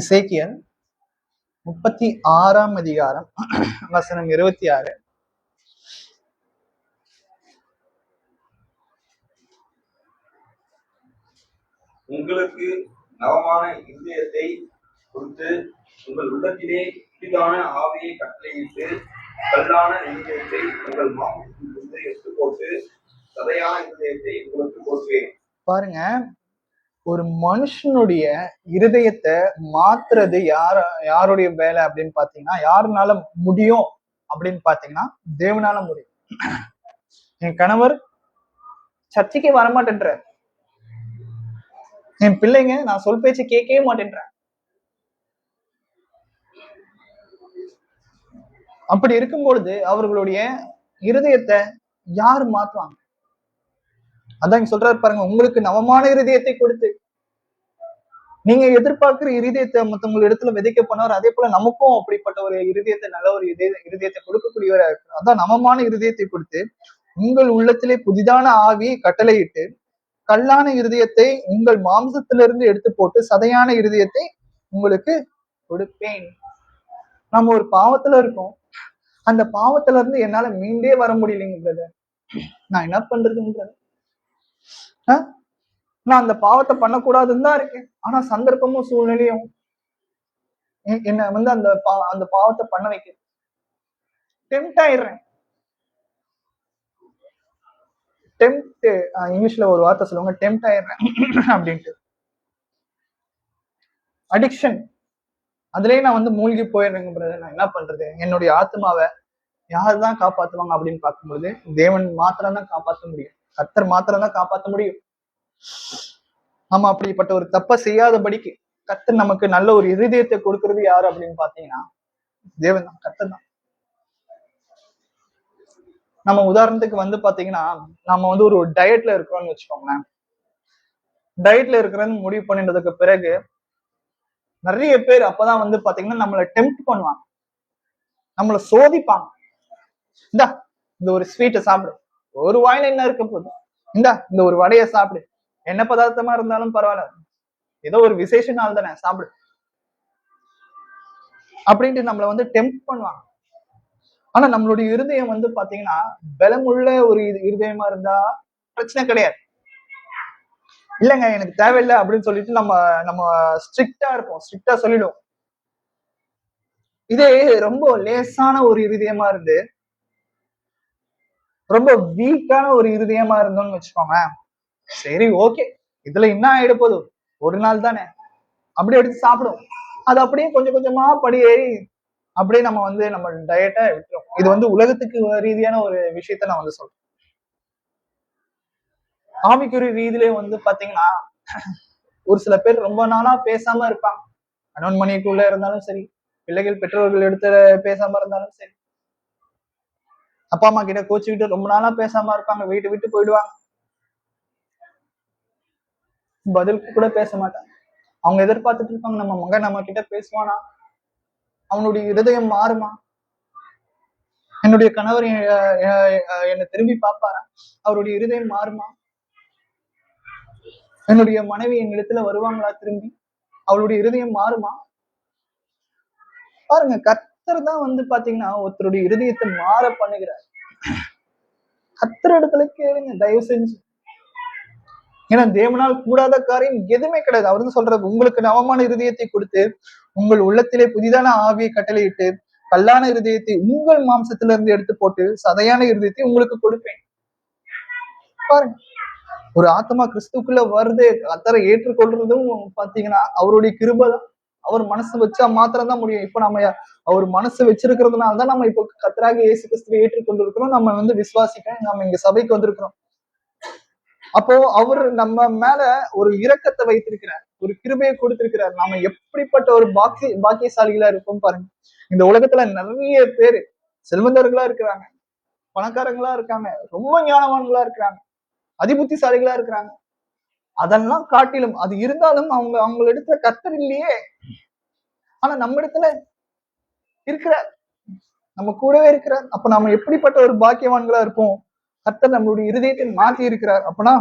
எசேக்கியேல் 36 அதிகாரம் வசனம் 26. உங்களுக்கு நவமான இருதயத்தை கொடுத்து உங்கள் உள்ளத்திலே புதிதான ஆவியை கட்டளையிட்டு கல்லான இருதயத்தை உங்கள் மாம்சத்திலிருந்து எடுத்து போட்டு சதையான இருதயத்தை உங்களுக்கு கொடுப்பேன். பாருங்க, ஒரு மனுஷனுடைய இருதயத்தை மாத்துறது யாருடைய வேலை அப்படின்னு பாத்தீங்கன்னா, யாருனால முடியும் அப்படின்னு பாத்தீங்கன்னா தேவனால முடியும். என் கணவர் சர்ச்சைக்கு வரமாட்டேன்ற, என் பிள்ளைங்க நான் சொல் பேச்சு கேட்கவே மாட்டேன்ற. அப்படி இருக்கும் பொழுது அவர்களுடைய இருதயத்தை யாரு மாத்துவாங்க? அதான் சொல்றாரு பாருங்க, உங்களுக்கு நவமான இருதயத்தை கொடுத்து நீங்க எதிர்பார்க்கிற இருதயத்தை மத்தவங்க இடத்துல விதைக்க பண்ணவர், அதே போல நமக்கும் அப்படிப்பட்ட ஒரு இருதயத்தை, நல்ல ஒரு இருதயத்தை கொடுக்கக்கூடியவரா இருக்கு. அதான் நவமான இருதயத்தை கொடுத்து உங்கள் உள்ளத்திலே புதிதான ஆவியை கட்டளையிட்டு கல்லான இருதயத்தை உங்கள் மாம்சத்திலிருந்து எடுத்து போட்டு சதையான இருதயத்தை உங்களுக்கு கொடுப்பேன். நம்ம ஒரு பாவத்துல இருக்கோம், அந்த பாவத்துல இருந்து என்னால மீண்டே வர முடியலைங்க பிரதர், நான் என்ன பண்றதுங்க? நான் அந்த பாவத்தை பண்ணக்கூடாதுன்னு தான் இருக்கேன், ஆனா சந்தர்ப்பமும் சூழ்நிலையும் என்ன வந்து அந்த பாவத்தை பண்ண வைக்க டெம்ட் ஆயிடுறேன். டெம்ட், இங்கிலீஷ்ல ஒரு வார்த்தை சொல்லுவாங்க, டெம்ட் ஆயிடுறேன் அப்படின்ட்டு. அடிக்ஷன், அதுலயே நான் வந்து மூழ்கி போயிடுறேங்க பிரதர், நான் என்ன பண்றது? என்னுடைய ஆத்மாவை யார் தான் காப்பாத்துவாங்க அப்படின்னு பார்க்கும்போது தேவன் மாத்திரம் தான் காப்பாற்ற முடியும், கர்த்தர் மாத்திரம் தான் காப்பாற்ற முடியும். நம்ம அப்படிப்பட்ட ஒரு தப்பை செய்யாதபடிக்கு கர்த்தர் நமக்கு நல்ல ஒரு இருதயத்தை கொடுக்கறது யாரு அப்படின்னு பாத்தீங்கன்னா தேவன் தான், கர்த்தர் தான். நம்ம உதாரணத்துக்கு வந்து பாத்தீங்கன்னா, நம்ம வந்து ஒரு டயட்ல இருக்கிறோம்னு வச்சுக்கோங்களேன். டயட்ல இருக்கிறன்னு முடிவு பண்ணினதுக்கு பிறகு நிறைய பேர் அப்பதான் வந்து பாத்தீங்கன்னா நம்மளை டெம்ப்ட் பண்ணுவாங்க, நம்மளை சோதிப்பாங்க. இந்த ஒரு ஸ்வீட்டை சாப்பிடு, ஒரு வாயில என்ன இருக்க போகுது, இந்த ஒரு வடையை சாப்பிடு, என்ன பதார்த்தமா இருந்தாலும் பரவாயில்ல, ஏதோ ஒரு விசேஷ நாள் தானே சாப்பிடு அப்படின்ட்டு நம்மளை வந்து டெம்ப்ட் பண்ணுவாங்க. ஆனா நம்மளுடைய இருதயம் வந்து பாத்தீங்கன்னா பலமுள்ள ஒரு இருதயமா இருந்தா பிரச்சனை கிடையாது. இல்லைங்க எனக்கு தேவையில்லை அப்படின்னு சொல்லிட்டு நம்ம ஸ்ட்ரிக்டா இருப்போம், ஸ்ட்ரிக்டா சொல்லிடுவோம். இதே ரொம்ப லேசான ஒரு இருதயமா இருந்து ரொம்ப வீக்கான ஒரு இருதயமா இருந்தோம்னு வச்சுக்கோங்க, சரி ஓகே, இதுல என்ன ஆயிட போதும், ஒரு நாள் தானே, அப்படியே எடுத்து சாப்பிடும். அது அப்படியே கொஞ்சம் கொஞ்சமா படி ஏறி அப்படியே நம்ம வந்து நம்ம டயட்டை விட்டுரும். இது வந்து உலகத்துக்கு ரீதியான ஒரு விஷயத்த நான் வந்து சொல்றேன். ஆவிக்குரிய ரீதியிலே வந்து பாத்தீங்கன்னா, ஒரு சில பேர் ரொம்ப நாளா பேசாம இருப்பாங்க. கணவன் மனைவிக்குள்ள இருந்தாலும் சரி, பிள்ளைகள் பெற்றோர்கள் எடுத்து பேசாம இருந்தாலும் சரி, அப்பா அம்மா கிட்ட கோச்சுக்கிட்டு ரொம்ப நாளா பேசாம இருப்பாங்க, வீட்டு விட்டு போயிடுவாங்க, பதிலுக்கு கூட பேச மாட்டாங்க. அவங்க எதிர்பார்த்துட்டு இருப்பாங்க, நம்ம மகன் நம்ம கிட்ட பேசுவானா, அவனுடைய இருதயம் மாறுமா, என்னுடைய கணவர் என்னை திரும்பி பார்ப்பாரா, அவருடைய இருதயம் மாறுமா, என்னுடைய மனைவி என்னிடத்துல வருவாங்களா திரும்பி, அவளுடைய இருதயம் மாறுமா. பாருங்க, கர்த்தர் தான் வந்து பாத்தீங்கன்னா ஒருத்தருடைய இருதயத்தை மாற பண்ணுகிறார். கர்த்தர் இடத்துல கேளுங்க தயவு செஞ்சு. ஏன்னா தேவனால் கூடாத காரியம் எதுவுமே கிடையாது. அவர் வந்து சொல்றது, உங்களுக்கு நவமான இருதயத்தை கொடுத்து உங்கள் உள்ளத்திலே புதிதான ஆவியை கட்டளையிட்டு கல்லான இருதயத்தை உங்கள் மாம்சத்துல இருந்து எடுத்து போட்டு சதையான இருதயத்தை உங்களுக்கு கொடுப்பேன். பாருங்க, ஒரு ஆத்மா கிறிஸ்துக்குள்ள வருது, கர்த்தரை ஏற்றுக்கொள்றதும் பாத்தீங்கன்னா அவருடைய கிருபை தான். அவர் மனசு வச்சா மாத்திரம் தான் முடியும். இப்ப நம்ம அவர் மனசு வச்சிருக்கிறதுனால தான் நம்ம இப்ப கர்த்தராக இயேசு கிறிஸ்துவை ஏற்றுக்கொண்டிருக்கிறோம். நம்ம வந்து விசுவாசிக்க நம்ம இங்க சபைக்கு வந்திருக்கிறோம். அப்போ அவர் நம்ம மேல ஒரு இரக்கத்தை வைத்திருக்கிறார், ஒரு கிருபையை கொடுத்திருக்கிறார். நாம எப்படிப்பட்ட ஒரு பாக்கியசாலிகளா இருப்போம் பாருங்க. இந்த உலகத்துல நிறைய பேரு செல்வந்தர்களா இருக்கிறாங்க, பணக்காரங்களா இருக்காங்க, ரொம்ப ஞானவான்களா இருக்கிறாங்க, அதிபுத்திசாலிகளா இருக்கிறாங்க. அதெல்லாம் காட்டிலும் அது இருந்தாலும் அவங்க இடத்துல கர்த்தர் இல்லையே. ஆனா நம்ம இடத்துல இருக்கிறார், நம்ம கூடவே இருக்கிறார். அப்ப நம்ம எப்படிப்பட்ட ஒரு பாக்கியவான்களா இருப்போம். கர்த்தர் நம்மளுடைய இருதயத்தை மாற்றி இருக்கிறார். அப்பனா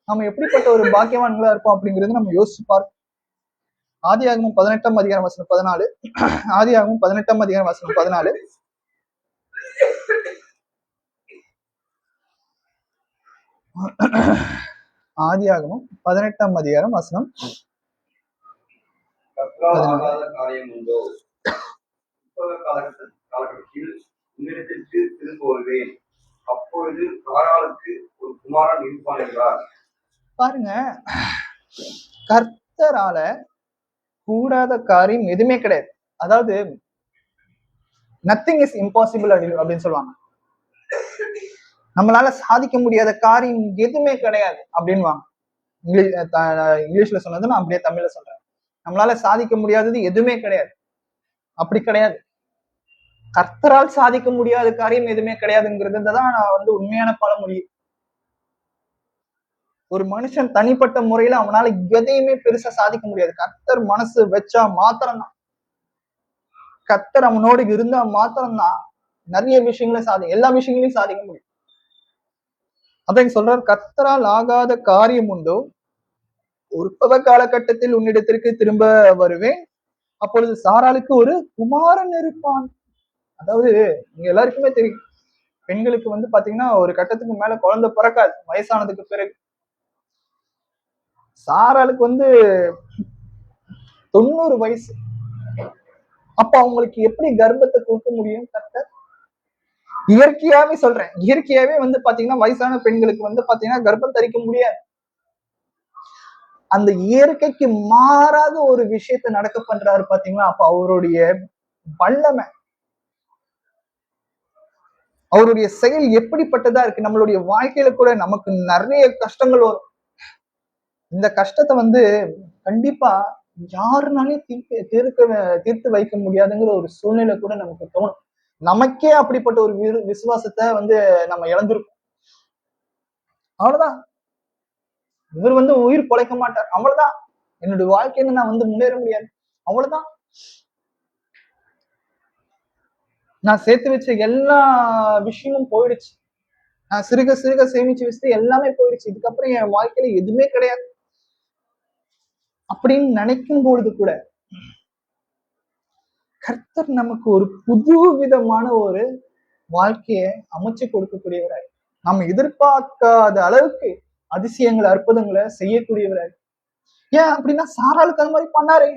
நம்ம எப்படிப்பட்ட ஒரு பாக்கியவான்களா இருப்போம் அப்படிங்கிறது நம்ம யோசிச்சு பார்ப்போம். ஆதியாகமம் 18ஆம் அதிகாரம் வசனம் 14. ஆதியாகமம் 18ஆம் அதிகாரம் வசனம் 14. ஆதியாகமம் 18ஆம் அதிகாரம் வசனம் 14. காலகட்டத்தில் உன்னிடத்திற்கு திரும்ப வருவேன், அப்பொழுது சாராளுக்கு ஒரு குமாரன் இருப்பான் என்றார். பாருங்க, கர்த்தரால கூடாத காரியம் எதுவுமே கிடையாது. அதாவது நத்திங் இஸ் இம்பாசிபிள் அப்படின்னு சொல்லுவாங்க. நம்மளால சாதிக்க முடியாத காரியம் எதுவுமே கிடையாது அப்படின்வாங்க. இங்கிலீஷ்ல சொன்னது நான் அப்படியே தமிழ்ல சொல்றேன். நம்மளால சாதிக்க முடியாதது எதுவுமே கிடையாது. அப்படி கிடையாது. கர்த்தரால் சாதிக்க முடியாத காரியம் எதுவுமே கிடையாதுங்கிறது தான் நான் வந்து உண்மையான பழமொழி. ஒரு மனுஷன் தனிப்பட்ட முறையில அவனால எதையுமே பெருசா சாதிக்க முடியாது. கர்த்தர் மனசு வச்சா மாத்திரம்தான், கர்த்தர் அவனோடு இருந்தா மாத்திரம்தான் நிறைய விஷயங்களை எல்லா விஷயங்களையும் சாதிக்க முடியும். அதான் சொல்றார், கர்த்தரால் ஆகாத காரியம் உண்டோ, உற்பவ காலகட்டத்தில் உன்னிடத்திற்கு திரும்ப வருவேன், அப்பொழுது சாராளுக்கு ஒரு குமாரன் இருப்பான். அதாவது நீங்க எல்லாருக்குமே தெரியும், பெண்களுக்கு வந்து பாத்தீங்கன்னா ஒரு கட்டத்துக்கு மேல குழந்தை பிறக்காது வயசானதுக்கு பிறகு. சாராளுக்கு வந்து 90 வயசு. அப்ப அவங்களுக்கு எப்படி கர்ப்பத்தை கொடுக்க முடியும் கர்த்தர்? இயற்கையாவே சொல்றேன், இயற்கையாவே வந்து பாத்தீங்கன்னா வயசான பெண்களுக்கு வந்து பாத்தீங்கன்னா கர்ப்பம் தரிக்க முடியாது. அந்த இயற்கைக்கு மாறாத ஒரு விஷயத்த நடக்க பண்றாரு பாத்தீங்களா. அப்ப அவருடைய வல்லமை, அவருடைய செயல் எப்படிப்பட்டதா இருக்கு. நம்மளுடைய வாழ்க்கையில கூட நமக்கு நிறைய கஷ்டங்கள் வரும். இந்த கஷ்டத்தை வந்து கண்டிப்பா யாருனாலையும் தீர்த்து வைக்க முடியாதுங்கிற ஒரு சூழ்நிலை கூட நமக்கு தோணும். நமக்கே அப்படிப்பட்ட ஒரு விசுவாசத்தை வந்து நம்ம இழந்திருக்கோம். அவ்வளவுதான், இவர் வந்து உயிர் பொழைக்க மாட்டார், அவ்வளவுதான், என்னுடைய வாழ்க்கையில நான் வந்து முன்னேற முடியாது, அவ்வளவுதான், நான் சேர்த்து வச்ச எல்லா விஷயமும் போயிடுச்சு, நான் சிறுக சிறுக சேமிச்சு வச்சுட்டு எல்லாமே போயிடுச்சு, இதுக்கப்புறம் என் வாழ்க்கையில எதுவுமே கிடையாது அப்படின்னு நினைக்கும் பொழுது கூட கர்த்தர் நமக்கு ஒரு புது விதமான ஒரு வாழ்க்கையை அமைச்சு கொடுக்கக்கூடியவராய், நம்ம எதிர்பார்க்காத அளவுக்கு அதிசயங்களை அற்புதங்களை செய்யக்கூடியவராய். ஏன் அப்படின்னா சாராளுக்கு அது மாதிரி பண்ணாரு,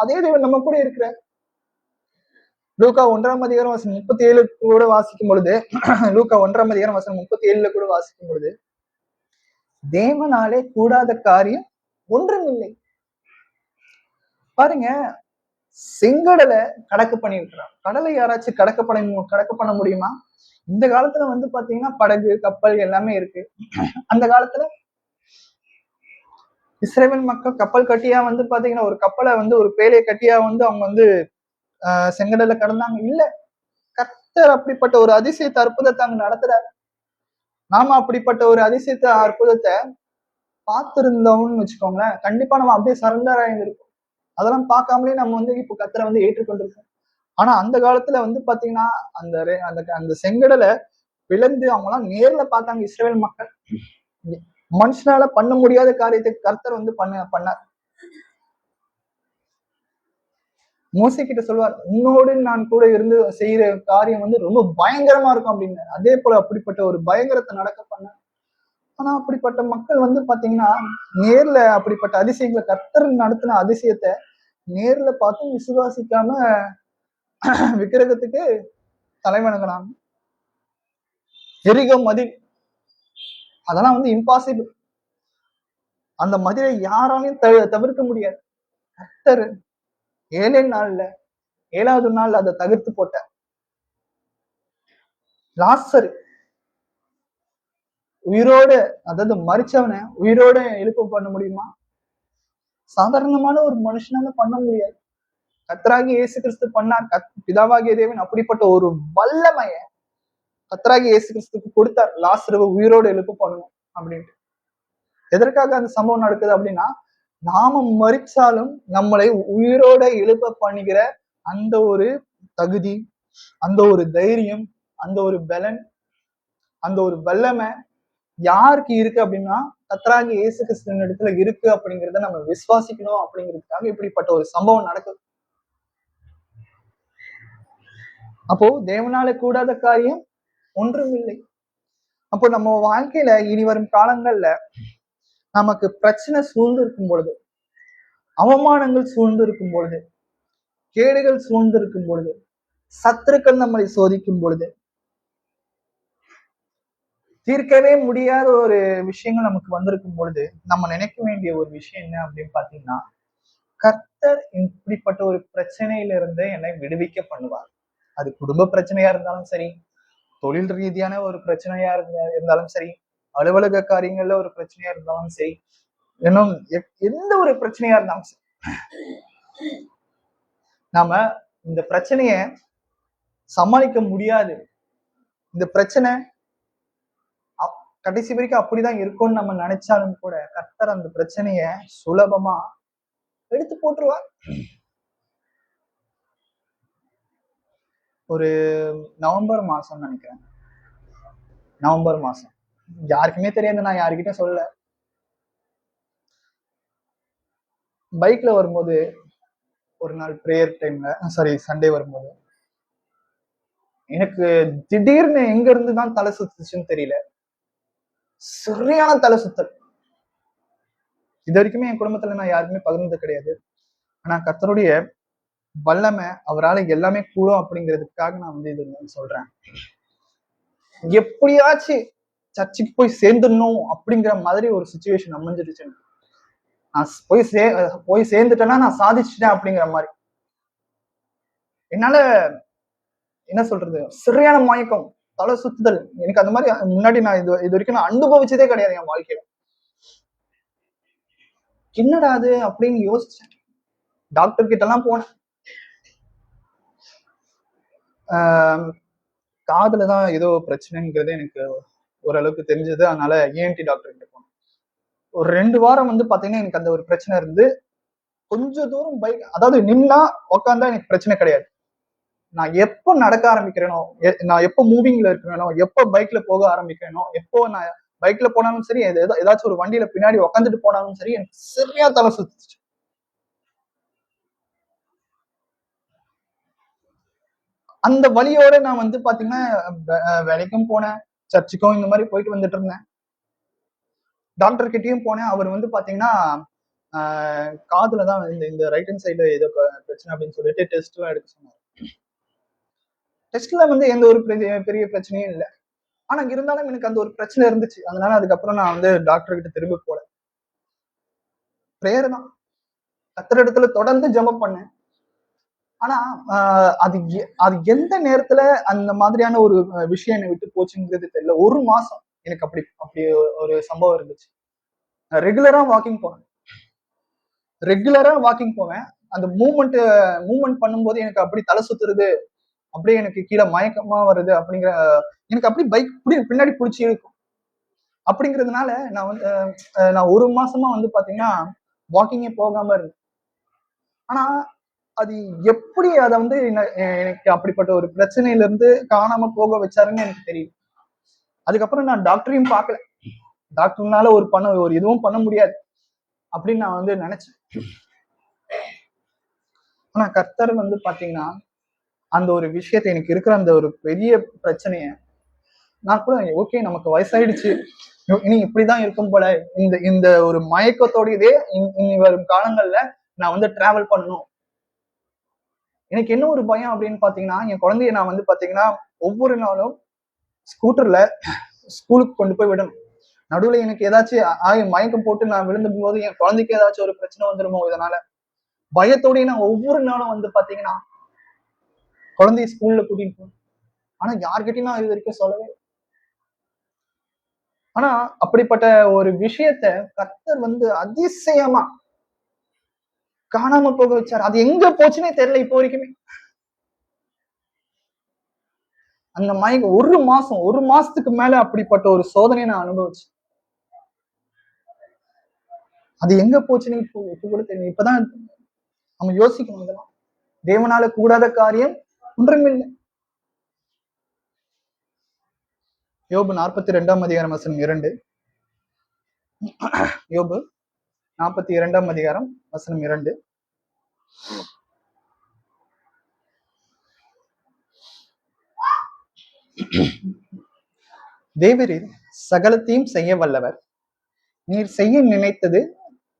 அதே தேவன் நம்ம கூட இருக்கிறார். லூக்கா 1 அதிகாரம் வசனம் 37 கூட வாசிக்கும் பொழுது லூக்கா 1 அதிகாரம் வசனம் 37 கூட வாசிக்கும் பொழுது தேவனாலே கூடாத காரியம் ஒன்றும் இல்லை. பாருங்க, செங்கடலை கடக்க பண்ணிருக்கிறான். கடலை யாராச்சும் கடக்க பண்ண முடியுமா? இந்த காலத்துல வந்து பாத்தீங்கன்னா படகு, கப்பல் எல்லாமே இருக்கு. அந்த காலத்துல இஸ்ரேல் மக்கள் கப்பல் கட்டியா வந்து பாத்தீங்கன்னா ஒரு கப்பலை வந்து ஒரு பேலையை கட்டியா வந்து அவங்க வந்து செங்கடலை கடந்தாங்க இல்ல. கர்த்தர் அப்படிப்பட்ட ஒரு அதிசயத்தை அற்புதத்தை அங்க நடத்துறாரு. நாம அப்படிப்பட்ட ஒரு அதிசயத்தை அற்புதத்தை பார்த்திருந்தோம்னு வச்சுக்கோங்களேன், கண்டிப்பா நம்ம அப்படியே சரண்டர் ஆயிருந்திருக்கும். அதெல்லாம் பார்க்காமலே நம்ம வந்து இப்போ கர்த்தரை வந்து ஏற்றுக்கொண்டிருக்கோம். ஆனா அந்த காலத்துல வந்து பாத்தீங்கன்னா அந்த அந்த செங்கடலை பிளந்து அவங்க எல்லாம் நேர்ல பார்த்தாங்க இஸ்ரேல் மக்கள். மனுஷனால பண்ண முடியாத காரியத்தை கர்த்தர் வந்து பண்ணார். மோசே கிட்ட சொல்வார், உன்னோடு நான் கூட இருந்து செய்யற காரியம் வந்து ரொம்ப பயங்கரமா இருக்கும் அப்படின்னு. அதே போல அப்படிப்பட்ட ஒரு பயங்கரத்தை நடக்க பண்ண. ஆனா அப்படிப்பட்ட மக்கள் வந்து பாத்தீங்கன்னா நேர்ல அப்படிப்பட்ட அதிசயங்களை கர்த்தர் நடத்தின அதிசயத்தை நேர்ல பார்த்து விசுவாசிக்காம விக்கிரகத்துக்கு தலைவணங்கினாங்க. எரிகோ மதில், அதெல்லாம் வந்து இம்பாசிபிள். அந்த மதிலை யாராலையும் தவிர்க்க முடியாது. கர்த்தர் 7வது நாள் அதை தவிர்த்து போட்ட. லாசர் உயிரோட, அதாவது மரிச்சவனை உயிரோட எழுப்ப பண்ண முடியுமா? சாதாரணமான ஒரு மனுஷனால பண்ண முடியாது. கர்த்தராகி இயேசு கிறிஸ்து பண்ணார். பிதாவாகிய தேவன் அப்படிப்பட்ட ஒரு வல்லமைய கர்த்தராகி இயேசு கிறிஸ்துக்கு கொடுத்தார், லாசருவை உயிரோடு எழுப்ப பண்ணணும் அப்படின்ட்டு. எதற்காக அந்த சம்பவம் நடக்குது அப்படின்னா, நாம மரிச்சாலும் நம்மளை உயிரோட எழுப்ப பண்ணுகிற அந்த ஒரு தகுதி, அந்த ஒரு தைரியம், அந்த ஒரு பலன், அந்த ஒரு வல்லமை யாருக்கு இருக்கு அப்படின்னா கர்த்தராகிய இயேசு கிறிஸ்துவின் இடத்துல இருக்கு அப்படிங்கிறத நம்ம விசுவாசிக்கணும். அப்படிங்கிறதுக்காக இப்படிப்பட்ட ஒரு சம்பவம் நடக்குது. அப்போ தேவனால கூடாத காரியம் ஒன்றும் இல்லை. அப்போ நம்ம வாழ்க்கையில இனி வரும் காலங்கள்ல நமக்கு பிரச்சனை சூழ்ந்து இருக்கும் பொழுது, அவமானங்கள் சூழ்ந்து இருக்கும் பொழுது, கேடுகள் சூழ்ந்து இருக்கும் பொழுது, சத்துருக்கள் நம்மளை சோதிக்கும் பொழுது, தீர்க்கவே முடியாத ஒரு விஷயங்கள் நமக்கு வந்திருக்கும் பொழுது நம்ம நினைக்க வேண்டிய ஒரு விஷயம் என்ன அப்படின்னு பாத்தீங்கன்னா, கர்த்தர் இப்படிப்பட்ட ஒரு பிரச்சனையில இருந்து என்னை விடுவிக்க பண்ணுவார். அது குடும்ப பிரச்சனையா இருந்தாலும் சரி, தொழில் ரீதியான ஒரு பிரச்சனையா இருந்தாலும் சரி, அலுவலக காரியங்கள்ல ஒரு பிரச்சனையா இருந்தாலும் சரி, இன்னும் எந்த ஒரு பிரச்சனையா இருந்தாலும் சரி, நாம இந்த பிரச்சனைய சமாளிக்க முடியாது, இந்த பிரச்சனை கடைசி வரைக்கும் அப்படிதான் இருக்கும்னு நம்ம நினைச்சாலும் கூட கர்த்தர் அந்த பிரச்சனைய சுலபமா எடுத்து போட்டுருவார். ஒரு நவம்பர் மாசம் நினைக்கிறேன், நவம்பர் மாசம் யாருக்குமே தெரியாது, நான் யாருக்கிட்ட சொல்லல. பைக்ல வரும்போது ஒரு நாள் பிரேயர் டைம்ல, சண்டே வரும்போது எனக்கு திடீர்னு எங்க இருந்து தான் தலை சுத்துச்சுன்னு தெரியல, சரியான தலை சுத்தல். இது வரைக்குமே என் குடும்பத்துல நான் யாருக்குமே பகிர்ந்தது கிடையாது. ஆனா கர்த்தருடைய வல்லமை, அவரால் எல்லாமே கூடும் அப்படிங்கிறதுக்காக நான் வந்து இது சொல்றேன். எப்படியாச்சும் சர்ச்சுக்கு போய் சேர்ந்துடணும் அப்படிங்கிற மாதிரி ஒரு சுச்சுவேஷன் அமைஞ்சிருச்சு. நான் போய் சேர்ந்துட்டேன்னா நான் சாதிச்சுட்டேன் அப்படிங்கிற மாதிரி. என்னால என்ன சொல்றது, சரியான மயக்கம், தலை சுத்துதல். எனக்கு அந்த மாதிரி முன்னாடி நான் இது வரைக்கும் நான் அனுபவிச்சதே கிடையாது என் வாழ்க்கையில. என்னடா அது அப்படின்னு யோசிச்சேன். டாக்டர் கிட்ட எல்லாம் போனேன். காதுலதான் ஏதோ பிரச்சனைங்கிறது எனக்கு ஓரளவுக்கு தெரிஞ்சது. அதனால ENT டாக்டர் கிட்ட போனேன். ஒரு 2 வாரம் வந்து பாத்தீங்கன்னா எனக்கு அந்த ஒரு பிரச்சனை இருந்து, கொஞ்ச தூரம் பைக், அதாவது நின்னா உட்காந்தா எனக்கு பிரச்சனை கிடையாது. நான் எப்போ நடக்க ஆரம்பிக்கிறேனோ, நான் எப்போ மூவிங்ல இருக்கிறேனோ, எப்போ பைக்ல போக ஆரம்பிக்கிறேனோ, எப்போ நான் பைக்ல போனாலும் சரி, ஏதாச்சும் ஒரு வண்டியில பின்னாடி உட்காந்துட்டு போனாலும் சரி, எனக்கு சரியா தலை சுத்துச்சு. அந்த வழியோட நான் வந்து பாத்தீங்கன்னா வேலைக்கும் போனேன், சர்ச்சுக்கும் இந்த மாதிரி போயிட்டு வந்துட்டு இருந்தேன். டாக்டர் கிட்டயும் போனேன். அவர் வந்து பாத்தீங்கன்னா காதுல தான் இந்த ரைட் ஹேண்ட் சைடுல ஏதோ பிரச்சனை அப்படின்னு சொல்லிட்டு டெஸ்ட் எல்லாம் எடுக்க சொன்னார். டெஸ்ட்ல வந்து எந்த ஒரு பெரிய பிரச்சனையும் இல்லை. ஆனா இருந்தாலும் எனக்கு அந்த ஒரு பிரச்சனை இருந்துச்சு. அதனால அதுக்கப்புறம் நான் வந்து டாக்டர் கிட்ட திரும்ப போல. பிரேயர் தான். கர்த்தர் இடத்துல தொடர்ந்து ஜெபம் பண்ணேன். ஆனா அது எந்த நேரத்துல அந்த மாதிரியான ஒரு விஷயம் என்னை விட்டு போச்சுங்கிறது தெரியல. 1 மாசம் எனக்கு அப்படி அப்படி ஒரு சம்பவம் இருந்துச்சு. ரெகுலரா வாக்கிங் போவேன். அந்த மூவ்மெண்ட் பண்ணும்போது எனக்கு அப்படி தலை சுத்துறது, அப்படியே எனக்கு கீழே மயக்கமா வருது அப்படிங்கிற, எனக்கு அப்படி பைக் பின்னாடி பிடிச்சி இழுக்கும். அப்படிங்கிறதுனால நான் வந்து நான் 1 மாசமா வந்து பாத்தீங்கன்னா வாக்கிங்கே போகாம இருந்தேன். ஆனா அது எப்படி அதை வந்து எனக்கு அப்படிப்பட்ட ஒரு பிரச்சனையில இருந்து காணாம போக வச்சாருன்னு எனக்கு தெரியும். அதுக்கப்புறம் நான் டாக்டரையும் பார்க்கல. டாக்டர்னால ஒரு இதுவும் பண்ண முடியாது அப்படின்னு நான் வந்து நினைச்சேன். ஆனா கர்த்தர் வந்து பாத்தீங்கன்னா அந்த ஒரு விஷயத்தை, எனக்கு இருக்கிற அந்த ஒரு பெரிய பிரச்சனைய நான் கூட ஓகே நமக்கு வயசாயிடுச்சு, இனி இப்படிதான் இருக்கும் போல, இந்த இந்த ஒரு மயக்கத்தோடையதே இனி வரும் காலங்கள்ல நான் வந்து டிராவல் பண்ணணும். எனக்கு என்ன ஒரு பயம் அப்படின்னு பாத்தீங்கன்னா, என் குழந்தைய நான் வந்து பாத்தீங்கன்னா ஒவ்வொரு நாளும் ஸ்கூட்டர்ல ஸ்கூலுக்கு கொண்டு போய் விடணும். நடுவுல எனக்கு ஏதாச்சும் மயக்கம் போட்டு நான் விழுந்தும் போது என் குழந்தைக்கு ஏதாச்சும் ஒரு பிரச்சனை வந்துருமோ, இதனால பயத்தோடய நான் ஒவ்வொரு நாளும் வந்து பாத்தீங்கன்னா குழந்தைய ஸ்கூல்ல கூட்டிட்டு போகணும். ஆனா யார்கிட்டயும் நான் இது வரைக்கும் சொல்லவே. ஆனா அப்படிப்பட்ட ஒரு விஷயத்த கர்த்தர் வந்து அதிசயமா காணாம போக வச்சாரு. அது எங்க போச்சுன்னே தெரியல இப்போ வரைக்குமே. அந்த மயக்கம் 1 மாசத்துக்கு மேல அப்படிப்பட்ட ஒரு சோதனையை நான் அனுபவிச்சேன். அது எங்க போச்சுன்னு இப்போ கூட தெரியும். இப்பதான் நம்ம யோசிக்கணும். இதெல்லாம் தேவனால கூடாத காரியம் ஒன்றுமில்லை. யோபு 42ஆம் அதிகாரம் வசனம் 2. யோபு 42ஆம் அதிகாரம் வசனம் 2. தேவரீர் சகலத்தையும் செய்ய வல்லவர், நீர் செய்ய நினைத்தது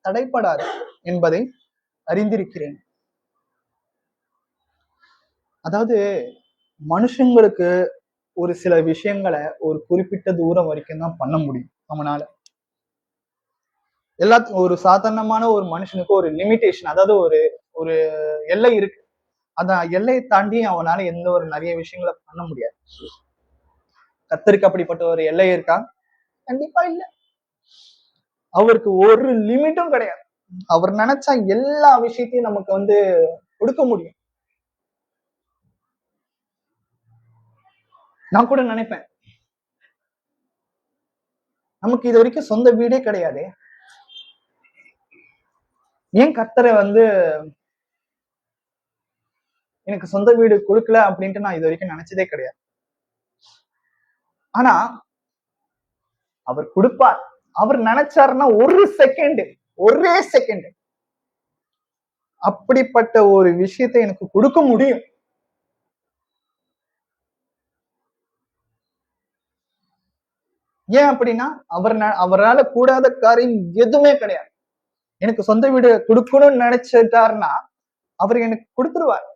தடைப்படாது என்பதை அறிந்திருக்கிறேன். அதாவது மனுஷங்களுக்கு ஒரு சில விஷயங்களை ஒரு குறிப்பிட்ட தூரம் வரைக்கும் தான் பண்ண முடியும் அவனால. எல்லாத்துக்கும் ஒரு சாதாரணமான ஒரு மனுஷனுக்கு ஒரு லிமிடேஷன், அதாவது ஒரு ஒரு எல்லை இருக்கு. அந்த எல்லையை தாண்டி அவனால எந்த ஒரு நிறைய விஷயங்களை பண்ண முடியாது. கர்த்தருக்கு அப்படிப்பட்ட ஒரு எல்லை இருக்கா? கண்டிப்பா இல்ல. அவருக்கு ஒரு லிமிட்டும் கிடையாது. அவர் நினைச்சா எல்லா விஷயத்தையும் நமக்கு வந்து கொடுக்க முடியும். நான் கூட நினைப்பேன், நமக்கு இது வரைக்கும் சொந்த வீடே கிடையாது, ஏன் கர்த்தரை வந்து எனக்கு சொந்த வீடு கொடுக்கல அப்படின்ட்டு நான் இது வரைக்கும் நினைச்சதே கிடையாது. ஆனா அவர் கொடுப்பார். அவர் நினைச்சாருன்னா ஒரே செகண்ட் அப்படிப்பட்ட ஒரு விஷயத்தை எனக்கு கொடுக்க முடியும். ஏன் அப்படின்னா அவரால கூடாத காரியம் எதுவுமே கிடையாது. எனக்கு சொந்த வீடு கொடுக்கணும்னு நினைச்சிட்டாருன்னா அவர் எனக்கு கொடுத்துருவார்.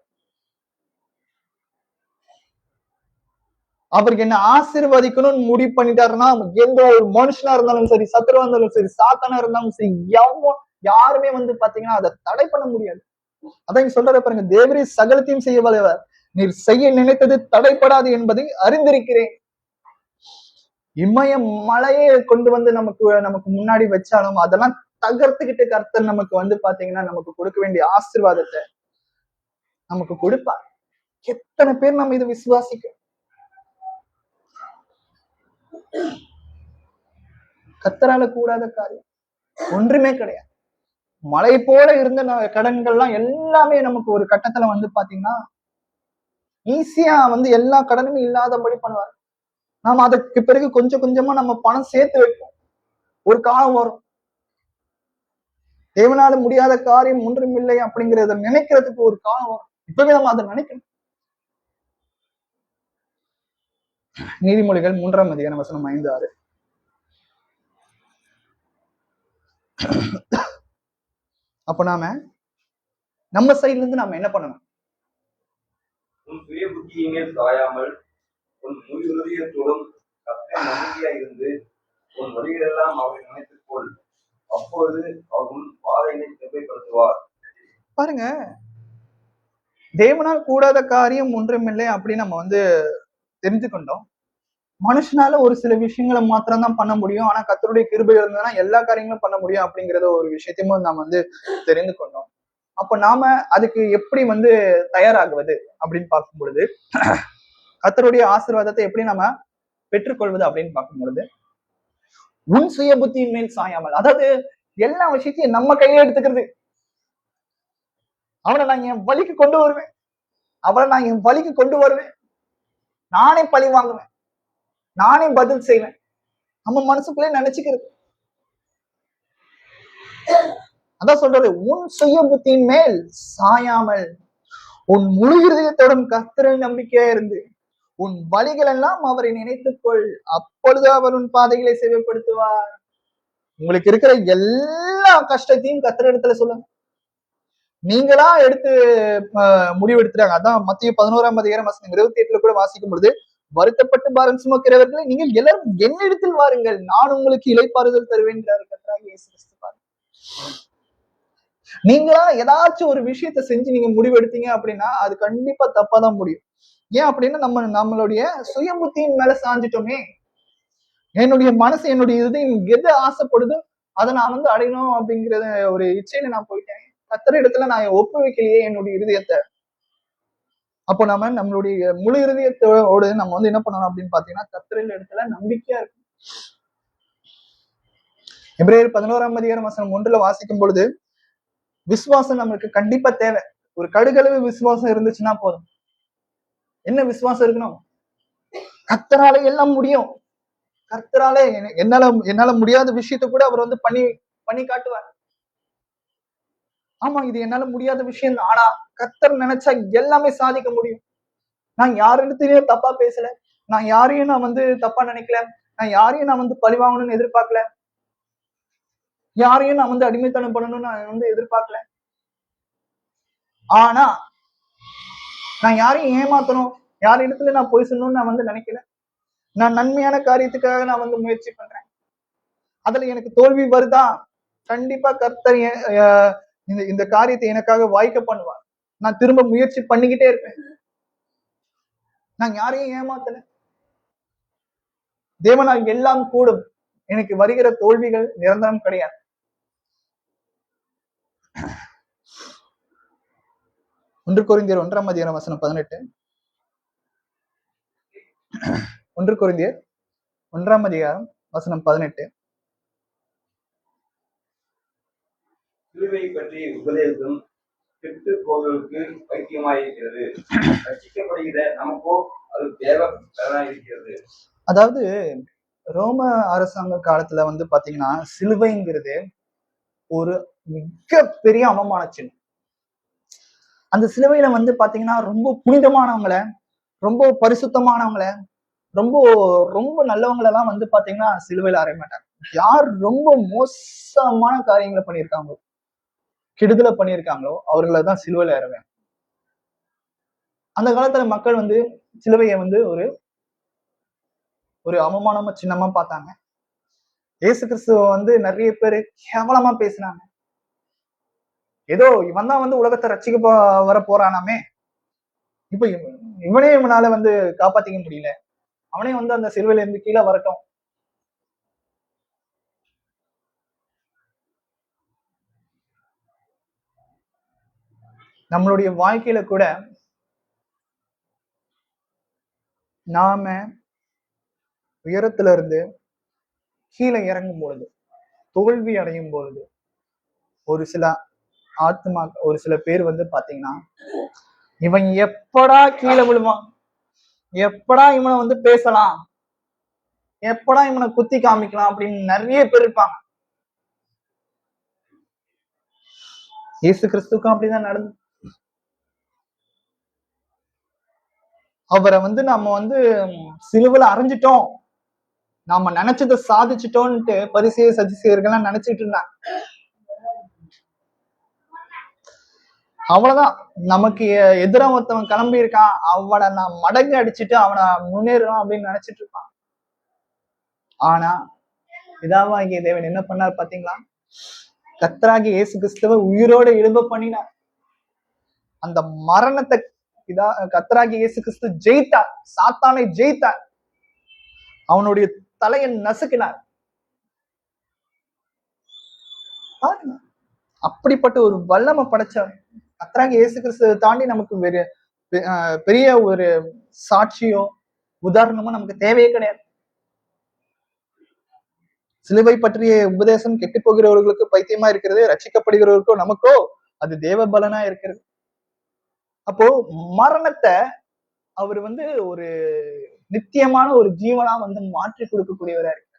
அவருக்கு என்ன ஆசீர்வதிக்கணும்னு முடிவு பண்ணிட்டாருன்னா, எந்த ஒரு மனுஷனா இருந்தாலும் சரி, சத்துருவா இருந்தாலும் சரி, சாத்தானா இருந்தாலும் சரி, யாருமே வந்து பாத்தீங்கன்னா அதை தடை பண்ண முடியாது. அதான் இங்க சொல்ற பாருங்க, தேவரே சகலத்தையும் செய்ய வல்லவர், நீர் செய்ய நினைத்தது தடைப்படாது என்பதை அறிந்திருக்கிறேன். இமய மலையை கொண்டு வந்து நமக்கு முன்னாடி வச்சாலும் அதெல்லாம் தகர்த்துக்கிட்டு கர்த்தர் நமக்கு வந்து பாத்தீங்கன்னா நமக்கு கொடுக்க வேண்டிய ஆசீர்வாதத்தை நமக்கு கொடுப்பார். எத்தனை பேர் நம்ம இதை விசுவாசிக்க? கர்த்தரால கூடாத காரியம் ஒன்றுமே கிடையாது. மலை போல இருந்த கடன்கள்லாம் எல்லாமே நமக்கு ஒரு கட்டத்துல வந்து பாத்தீங்கன்னா ஈஸியா வந்து எல்லா கடனுமே இல்லாதபடி பண்ணுவார். நாம அதுக்கு பிறகு கொஞ்சம் கொஞ்சமா நம்ம பணம் சேர்த்து வைப்போம். ஒரு காலம் வரும், தேவனால முடியாத காரியம் ஒன்றும் இல்லை அப்படிங்கறத நினைக்கிறதுக்கு ஒரு காலம் வரும். இப்பவே நம்ம அதை நினைக்கணும். நீதிமொழிகள் 3ஆம் அதிகாரம் வசனம் 5, 6. அப்ப நம்ம சைட்ல இருந்து நாம என்ன பண்ணணும்? உன் சுய புத்தியின் மேல் சாயாமல் உன் முழு இருதயத்தோடும் கர்த்தரை நம்பிக்கையா இருந்து உன் வழிகளெல்லாம் அவரை நினைத்துக் கொள். அப்பொழுது அவர் உன் பாதையை செவ்வைப்படுத்துவார். பாருங்க, தேவனால் கூடாத காரியம் ஒன்றுமில்லை அப்படின்னு நம்ம வந்து தெரிந்து கொண்டோம். மனுஷனால ஒரு சில விஷயங்களை மாத்திரம் தான் பண்ண முடியும். ஆனா கர்த்தருடைய கிருபை இருந்ததுன்னா எல்லா காரியங்களும் பண்ண முடியும் அப்படிங்கிறத ஒரு விஷயத்தையும் நாம வந்து தெரிந்து கொண்டோம். அப்ப நாம அதுக்கு எப்படி வந்து தயாராகுவது அப்படின்னு பார்க்கும் பொழுது, கர்த்தருடைய ஆசீர்வாதத்தை எப்படி நம்ம பெற்றுக்கொள்வது அப்படின்னு பார்க்கும் பொழுது, உன் சுய புத்தியின் மேல் சாயாமல், அதாவது எல்லா விஷயத்தையும் நம்ம கையில எடுத்துக்கிறது. அவனை நான் என் வழிக்கு கொண்டு வருவேன், அவனை நான் என் வழிக்கு கொண்டு வருவேன், நானே பழி வாங்குவேன், நானே பதில் செய்வேன். நம்ம மனசுக்குள்ளே நினைச்சுக்கிறது. அதான் சொல்றது, உன் சுய புத்தியின் மேல் சாயாமல் உன் முழு இருதயத்தோடும் கர்த்தரில் நம்பிக்கையா இருந்து உன் வழிகள் எல்லாம் அவரை நினைத்துக்கொள். அப்பொழுது அவர் உன் பாதைகளை செவ்வைப்படுத்துவார். உங்களுக்கு இருக்கிற எல்லா கஷ்டத்தையும் கர்த்தரிடத்துல சொல்லுங்க. நீங்களா எடுத்து முடிவு எடுத்துறாங்க. அதான் மத்திய 11:28 கூட வாசிக்கும் பொழுது, வருத்தப்பட்டு பாரம் சுமக்கிறவர்களை நீங்கள் எல்லாரும் என்னிடத்தில் வாருங்கள், நான் உங்களுக்கு இளைப்பாறுதல் தருவேன். நீங்களா ஏதாச்சும் ஒரு விஷயத்த செஞ்சு நீங்க முடிவெடுத்தீங்க அப்படின்னா அது கண்டிப்பா தப்பாதான் முடியும். ஏன் அப்படின்னா நம்மளுடைய சுய புத்தியின் மேல சாஞ்சிட்டோமே. என்னுடைய மனசு, என்னுடைய இதயம் எது ஆசைப்படுதோ அதை நான் வந்து அடையணும் அப்படிங்கிறத ஒரு இச்சையில நான் போயிட்டேன். கர்த்தர் இடத்துல நான் ஒப்பு வைக்கலையே என்னுடைய இருதயத்தை. அப்போ நம்மளுடைய முழு இருதயத்தோடு நம்ம வந்து என்ன பண்ணணும் அப்படின்னு பாத்தீங்கன்னா, கர்த்தரின் இடத்துல நம்பிக்கையா இருக்கும். எபிரேயர் 11:1 வாசிக்கும் பொழுது, விசுவாசம் நமக்கு கண்டிப்பா தேவை. ஒரு கடுகளவு விசுவாசம் இருந்துச்சுன்னா போதும். என்ன விசுவாசம் இருக்கணும்? கர்த்தரால எல்லாம் முடியும். கர்த்தரால என்னால முடியாத விஷயத்த கூட அவர் வந்து பண்ணி காட்டுவார். ஆமா, இது என்னால முடியாத விஷயம். ஆனா கர்த்தர் நினைச்சா எல்லாமே சாதிக்க முடியும். நான் யாரிடத்திலயும் தப்பா பேசல, நான் யாரையும் நான் வந்து தப்பா நினைக்கல, நான் யாரையும் நான் வந்து பழிவாங்கணும்னு எதிர்பார்க்கல, யாரையும் நான் வந்து அடிமைத்தனம் பண்ணணும்னு நான் வந்து எதிர்பார்க்கல. ஆனா நான் யாரையும் ஏமாத்தணும், யார் இடத்துல நான் போய் சொல்லணும்னு நான் வந்து நினைக்கல. நான் நன்மையான காரியத்துக்காக நான் வந்து முயற்சி பண்றேன். அதுல எனக்கு தோல்வி வருதா, கண்டிப்பா கர்த்தர் இந்த காரியத்தை எனக்காக வாய்க்க பண்ணுவார். நான் திரும்ப முயற்சி பண்ணிக்கிட்டே இருப்பேன். நான் யாரையும் ஏமாத்தல. தேவனால் எல்லாம் கூடும். எனக்கு வருகிற தோல்விகள் நிரந்தரம் கிடையாது. ஒன்று கொரிந்தியர் 1:18. 1 கொரிந்தியர் 1:18. சிலுவை பற்றி உபதேசம் கெட்டு போவதற்கு வைத்தியமாயிருக்கிறது, ரட்சிக்கப்படுகிற நமக்கோ அது தேவையாயிருக்கிறது. அதாவது ரோம அரசாங்க காலத்துல வந்து பாத்தீங்கன்னா, சிலுவைங்கிறது ஒரு மிகப்பெரிய அவமான சின்னம். அந்த சிலுவையில வந்து பாத்தீங்கன்னா ரொம்ப புனிதமானவங்களை, ரொம்ப பரிசுத்தமானவங்களை, ரொம்ப ரொம்ப நல்லவங்களெல்லாம் வந்து பாத்தீங்கன்னா சிலுவையில அறைய மாட்டாங்க. யார் ரொம்ப மோசமான காரியங்களை பண்ணியிருக்காங்களோ, கெடுதலை பண்ணியிருக்காங்களோ அவர்களை தான் சிலுவையில அறைவேன். அந்த காலத்துல மக்கள் வந்து சிலுவையை வந்து ஒரு அவமானமா சின்னமா பார்த்தாங்க. இயேசு கிறிஸ்துவ வந்து நிறைய பேரு கேவலமா பேசினாங்க. ஏதோ இவன் தான் வந்து உலகத்தை ரட்சிக்க வர போறானாமே, இப்ப இவனால வந்து காப்பாத்திக்க முடியல, அவனே வந்து அந்த சிலுவையில இருந்து கீழே வரட்டும். நம்மளுடைய வாழ்க்கையில கூட நாம உயரத்துல இருந்து கீழே இறங்கும் பொழுது, தோல்வி அடையும் பொழுது, ஒரு சில ஒரு சில பேர் வந்து பாத்தீங்கன்னா, இவன் எப்படா கீழே விழுவான், எப்படா இவனை வந்து பேசலாம், எப்படா இவனை குத்தி காமிக்கலாம் அப்படின்னு நிறைய பேர் இருப்பாங்க. இயேசு கிறிஸ்துக்கும் அப்படிதான் நடந்து. அவரை வந்து நம்ம வந்து சிலுவையில அரைஞ்சிட்டோம், நாம நினைச்சதை சாதிச்சிட்டோம்ட்டு பரிசேயர் சதுசேயர்கள்லாம் நினைச்சிட்டு இருந்தாங்க. அவ்வளவுதான். நமக்கு எதிரா ஒருத்தவன் கிளம்பி இருக்கான், அவனை நான் மடங்கு அடிச்சுட்டு அவனை முன்னேறணும் அப்படின்னு நினைச்சிட்டு இருப்பான். ஆனா பிதாவாகிய தேவன் என்ன பண்ணார் பாத்தீங்களா? கர்த்தராகிய இயேசு கிறிஸ்துவ உயிரோட எழும்ப பண்ணினார். அந்த மரணத்தை கர்த்தராகிய இயேசு கிறிஸ்து ஜெயித்தார், சாத்தானை ஜெயித்தார், அவனுடைய தலையை நசுக்கினார். அப்படிப்பட்ட ஒரு வல்லமை படைச்சவர் கர்த்தராகிய இயேசு கிறிஸ்துவை தாண்டி நமக்கு வேறு பெரிய ஒரு சாட்சியோ உதாரணமோ நமக்கு தேவையே கிடையாது. சிலுவை பற்றிய உபதேசம் கெட்டு போகிறவர்களுக்கு பைத்தியமா இருக்கிறது, ரட்சிக்கப்படுகிறவர்களுக்கோ நமக்கோ அது தேவ பலனா இருக்கிறது. அப்போ மரணத்தை அவர் ஒரு நித்தியமான ஒரு ஜீவனா மாற்றி கொடுக்கக்கூடியவரா இருக்கு.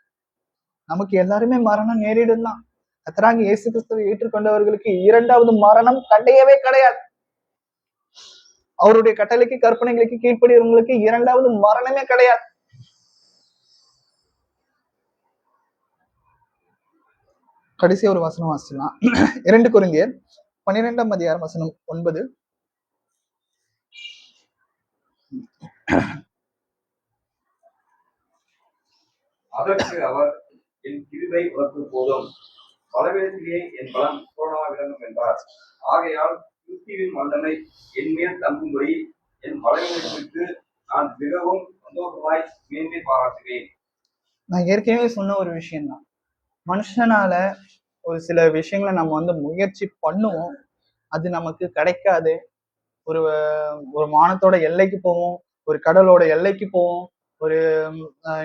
நமக்கு எல்லாருமே மரணம் நேரிடும் தான். கர்த்தராகிய இயேசு கிறிஸ்துவை ஏற்றுக்கொண்டவர்களுக்கு இரண்டாவது மரணம் கிடையவே கிடையாது. அவருடைய கட்டளைக்கு கற்பனைகளுக்கு கீழ்ப்படியவங்களுக்கு இரண்டாவது மரணமே கிடையாது. கடைசி ஒரு வசனம் வாசிக்கலாம். 2 கொரிந்தியர் 12ஆம் அதிகாரம் வசனம் 9. அதற்கு அவர், என் கிருபை உனக்கு போதும், பலவீனத்திலே என் பலம் பூரணமாக விளங்கும் என்றார். ஆகையால் கிறிஸ்துவின் வல்லமை என் மேல் தங்கும்படி என் பலவீனத்திற்கு நான் மிகவும் சந்தோஷமாய் மேன்மை பாராட்டுவேன். நான் ஏற்கனவே சொன்ன ஒரு விஷயம்தான். மனுஷனால ஒரு சில விஷயங்களை நம்ம முயற்சி பண்ணுவோம், அது நமக்கு கிடைக்காது. ஒரு ஒரு வானத்தோட எல்லைக்கு போவோம், ஒரு கடலோட எல்லைக்கு போவோம், ஒரு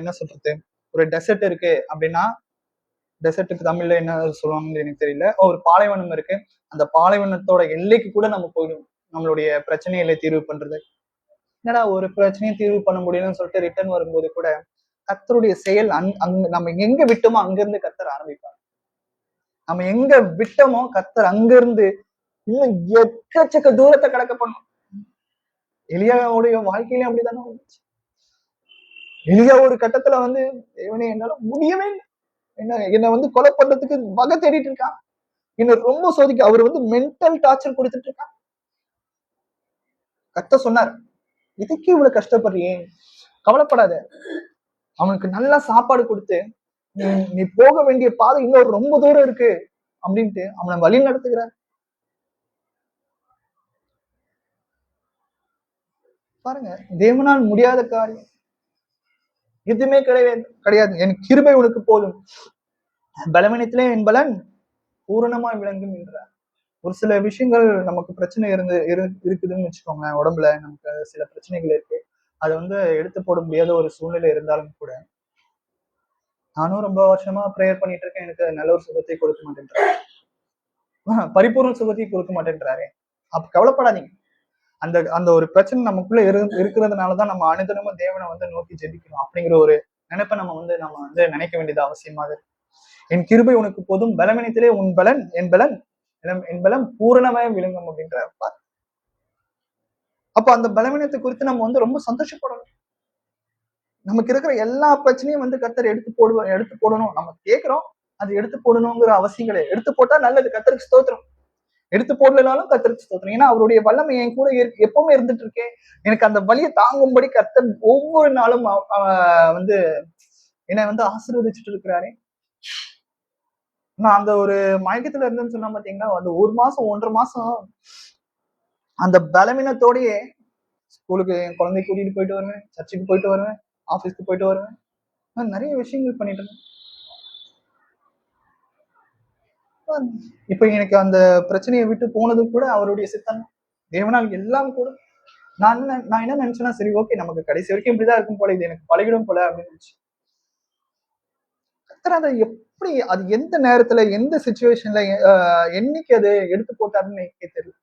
என்ன சொல்றது, ஒரு டெசர்ட் இருக்கு அப்படின்னா, டெசர்ட்டுக்கு தமிழ்ல என்ன சொல்லுவாங்கன்னு எனக்கு தெரியல, ஒரு பாலைவனம் இருக்கு, அந்த பாலைவனத்தோட எல்லைக்கு கூட நம்ம போயிடுவோம் நம்மளுடைய பிரச்சனைகளை தீர்வு பண்றது. என்னடா ஒரு பிரச்சனையை தீர்வு பண்ண முடியும்னு சொல்லிட்டு ரிட்டர்ன் வரும்போது கூட கர்த்தருடைய செயல் நம்ம எங்க விட்டோமோ அங்கிருந்து கர்த்தர் ஆரம்பிப்பார். நம்ம எங்க விட்டோமோ கர்த்தர் அங்கிருந்து இன்னும் எக்கச்சக்க தூரத்தை கடக்க பண்ணும். எலியாவுடைய வாழ்க்கையிலும் அப்படித்தானே வந்துச்சு. எலியா ஒரு கட்டத்துல தேவனே என்னால முடியவே இல்லை, என்ன கொலை பண்றதுக்கு வகை தேடிட்டு இருக்கான், என்ன ரொம்ப சோதிக்க, அவர் மென்டல் டார்ச்சர் கொடுத்துட்டு இருக்கான். கர்த்தர் சொன்னார், இதுக்கு இவ்வளவு கஷ்டப்படுறியே, கவலைப்படாத, அவனுக்கு நல்லா சாப்பாடு கொடுத்து நீ போக வேண்டிய பாதை இன்னொரு ரொம்ப தூரம் இருக்கு அப்படின்ட்டு அவனை வழி நடத்துகிறார். பாருங்க, தேவனால் முடியாத காரியம் எதுவுமே கிடையாது. என் கிருபை உனக்கு போதும், பலவீனத்திலே என் பலன் பூரணமா விளங்கும் என்றார். ஒரு சில விஷயங்கள் நமக்கு பிரச்சனை இருக்குதுன்னு வச்சுக்கோங்க, உடம்புல நமக்கு சில பிரச்சனைகள் இருக்கு, அதை எடுத்து போட முடியாத ஒரு சூழ்நிலை இருந்தாலும் கூட, நானும் ரொம்ப வருஷமா ப்ரேயர் பண்ணிட்டு இருக்கேன், எனக்கு நல்ல ஒரு சுகத்தை கொடுக்க மாட்டேன்றாரு, பரிபூர்ண சுகத்தை கொடுக்க மாட்டேன்றாரு. அப்ப கவலைப்படாதீங்க. அந்த அந்த ஒரு பிரச்சனை நமக்குள்ள இருக்கிறதுனாலதான் நம்ம அனுதினமும் தேவனை நோக்கி ஜெபிக்கணும் அப்படிங்கிற ஒரு நினைப்பை நம்ம நினைக்க வேண்டியது அவசியமாக இருக்கு. என் கிருபை உனக்கு போதும், பலவீனத்திலே உன் பலன் என் பலம் பூரணமாய் விளங்கும் அப்படின்றார். அப்ப அந்த பலவீனத்தை குறித்து நம்ம ரொம்ப சந்தோஷப்படணும். நமக்கு இருக்கிற எல்லா பிரச்சனையும் கர்த்தர் எடுத்து போடணும் நம்ம கேட்கிறோம், அது எடுத்து போடணுங்கிற அவசியம் கிடையாது. எடுத்து போட்டா நல்லது, கர்த்தருக்கு ஸ்தோத்திரம். எடுத்து போடலனாலும் கர்த்தருக்கு ஸ்தோத்திரம். ஏன்னா அவருடைய வல்லமை என் கூட எப்பவுமே இருந்துட்டு இருக்கேன். எனக்கு அந்த வலியை தாங்கும்படி கர்த்தர் ஒவ்வொரு நாளும் என்னை ஆசீர்வதிச்சுட்டு இருக்கிறாரே. நான் அந்த ஒரு மயக்கத்துல இருந்தேன்னு சொன்னா பாத்தீங்கன்னா, அந்த 1 மாசம் 1.5 மாசம் அந்த பலவீனத்தோடயே ஸ்கூலுக்கு என் குழந்தை கூட்டிட்டு போயிட்டு வருவேன், சர்ச்சுக்கு போயிட்டு வருவேன், ஆபீஸ்க்கு போயிட்டு வருவேன், நிறைய விஷயங்கள் பண்ணிட்டு இருந்தேன். இப்ப எனக்கு அந்த பிரச்சனையை விட்டு போனது கூட அவருடைய சித்தம். தேவனால் எல்லாம் கூட நான் என்ன நினைச்சேன்னா, சரி ஓகே, நமக்கு கடைசி வரைக்கும் இப்படிதான் இருக்கும் போல, இது எனக்கு பழகிடும் போல அப்படின்னு நினைச்சு. அதை எப்படி, அது எந்த நேரத்துல எந்த சிச்சுவேஷன்ல என்னைக்கு அது எடுத்து போட்டாருன்னு எனக்கே தெரியல.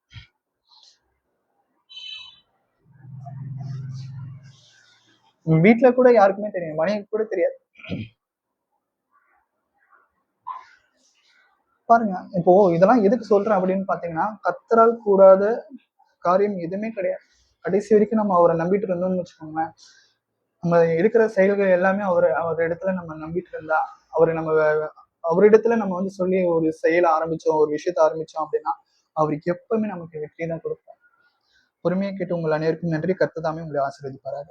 வீட்டுல கூட யாருக்குமே தெரியும், மனைவிக்கு கூட தெரியாது. பாருங்க, இப்போ இதெல்லாம் எதுக்கு சொல்றேன் அப்படின்னு பாத்தீங்கன்னா, கர்த்தரால் கூடாத காரியம் எதுவுமே கிடையாது. கடைசி வரைக்கும் நம்ம அவரை நம்பிட்டு இருந்தோம்னு வச்சுக்கோங்களேன், நம்ம இருக்கிற செயல்கள் எல்லாமே அவர் இடத்துல நம்ம நம்பிட்டு இருந்தா, அவரிடத்துல நம்ம சொல்லி ஒரு செயல ஆரம்பிச்சோம், ஒரு விஷயத்த ஆரம்பிச்சோம் அப்படின்னா, அவருக்கு எப்பவுமே நமக்கு வெற்றி தான் கொடுப்பார். பொறுமையை கேட்டு உங்கள் அனைவருக்கும் நன்றி. கர்த்தர் தாமே உங்களை ஆசீர்வதிப்பாராக.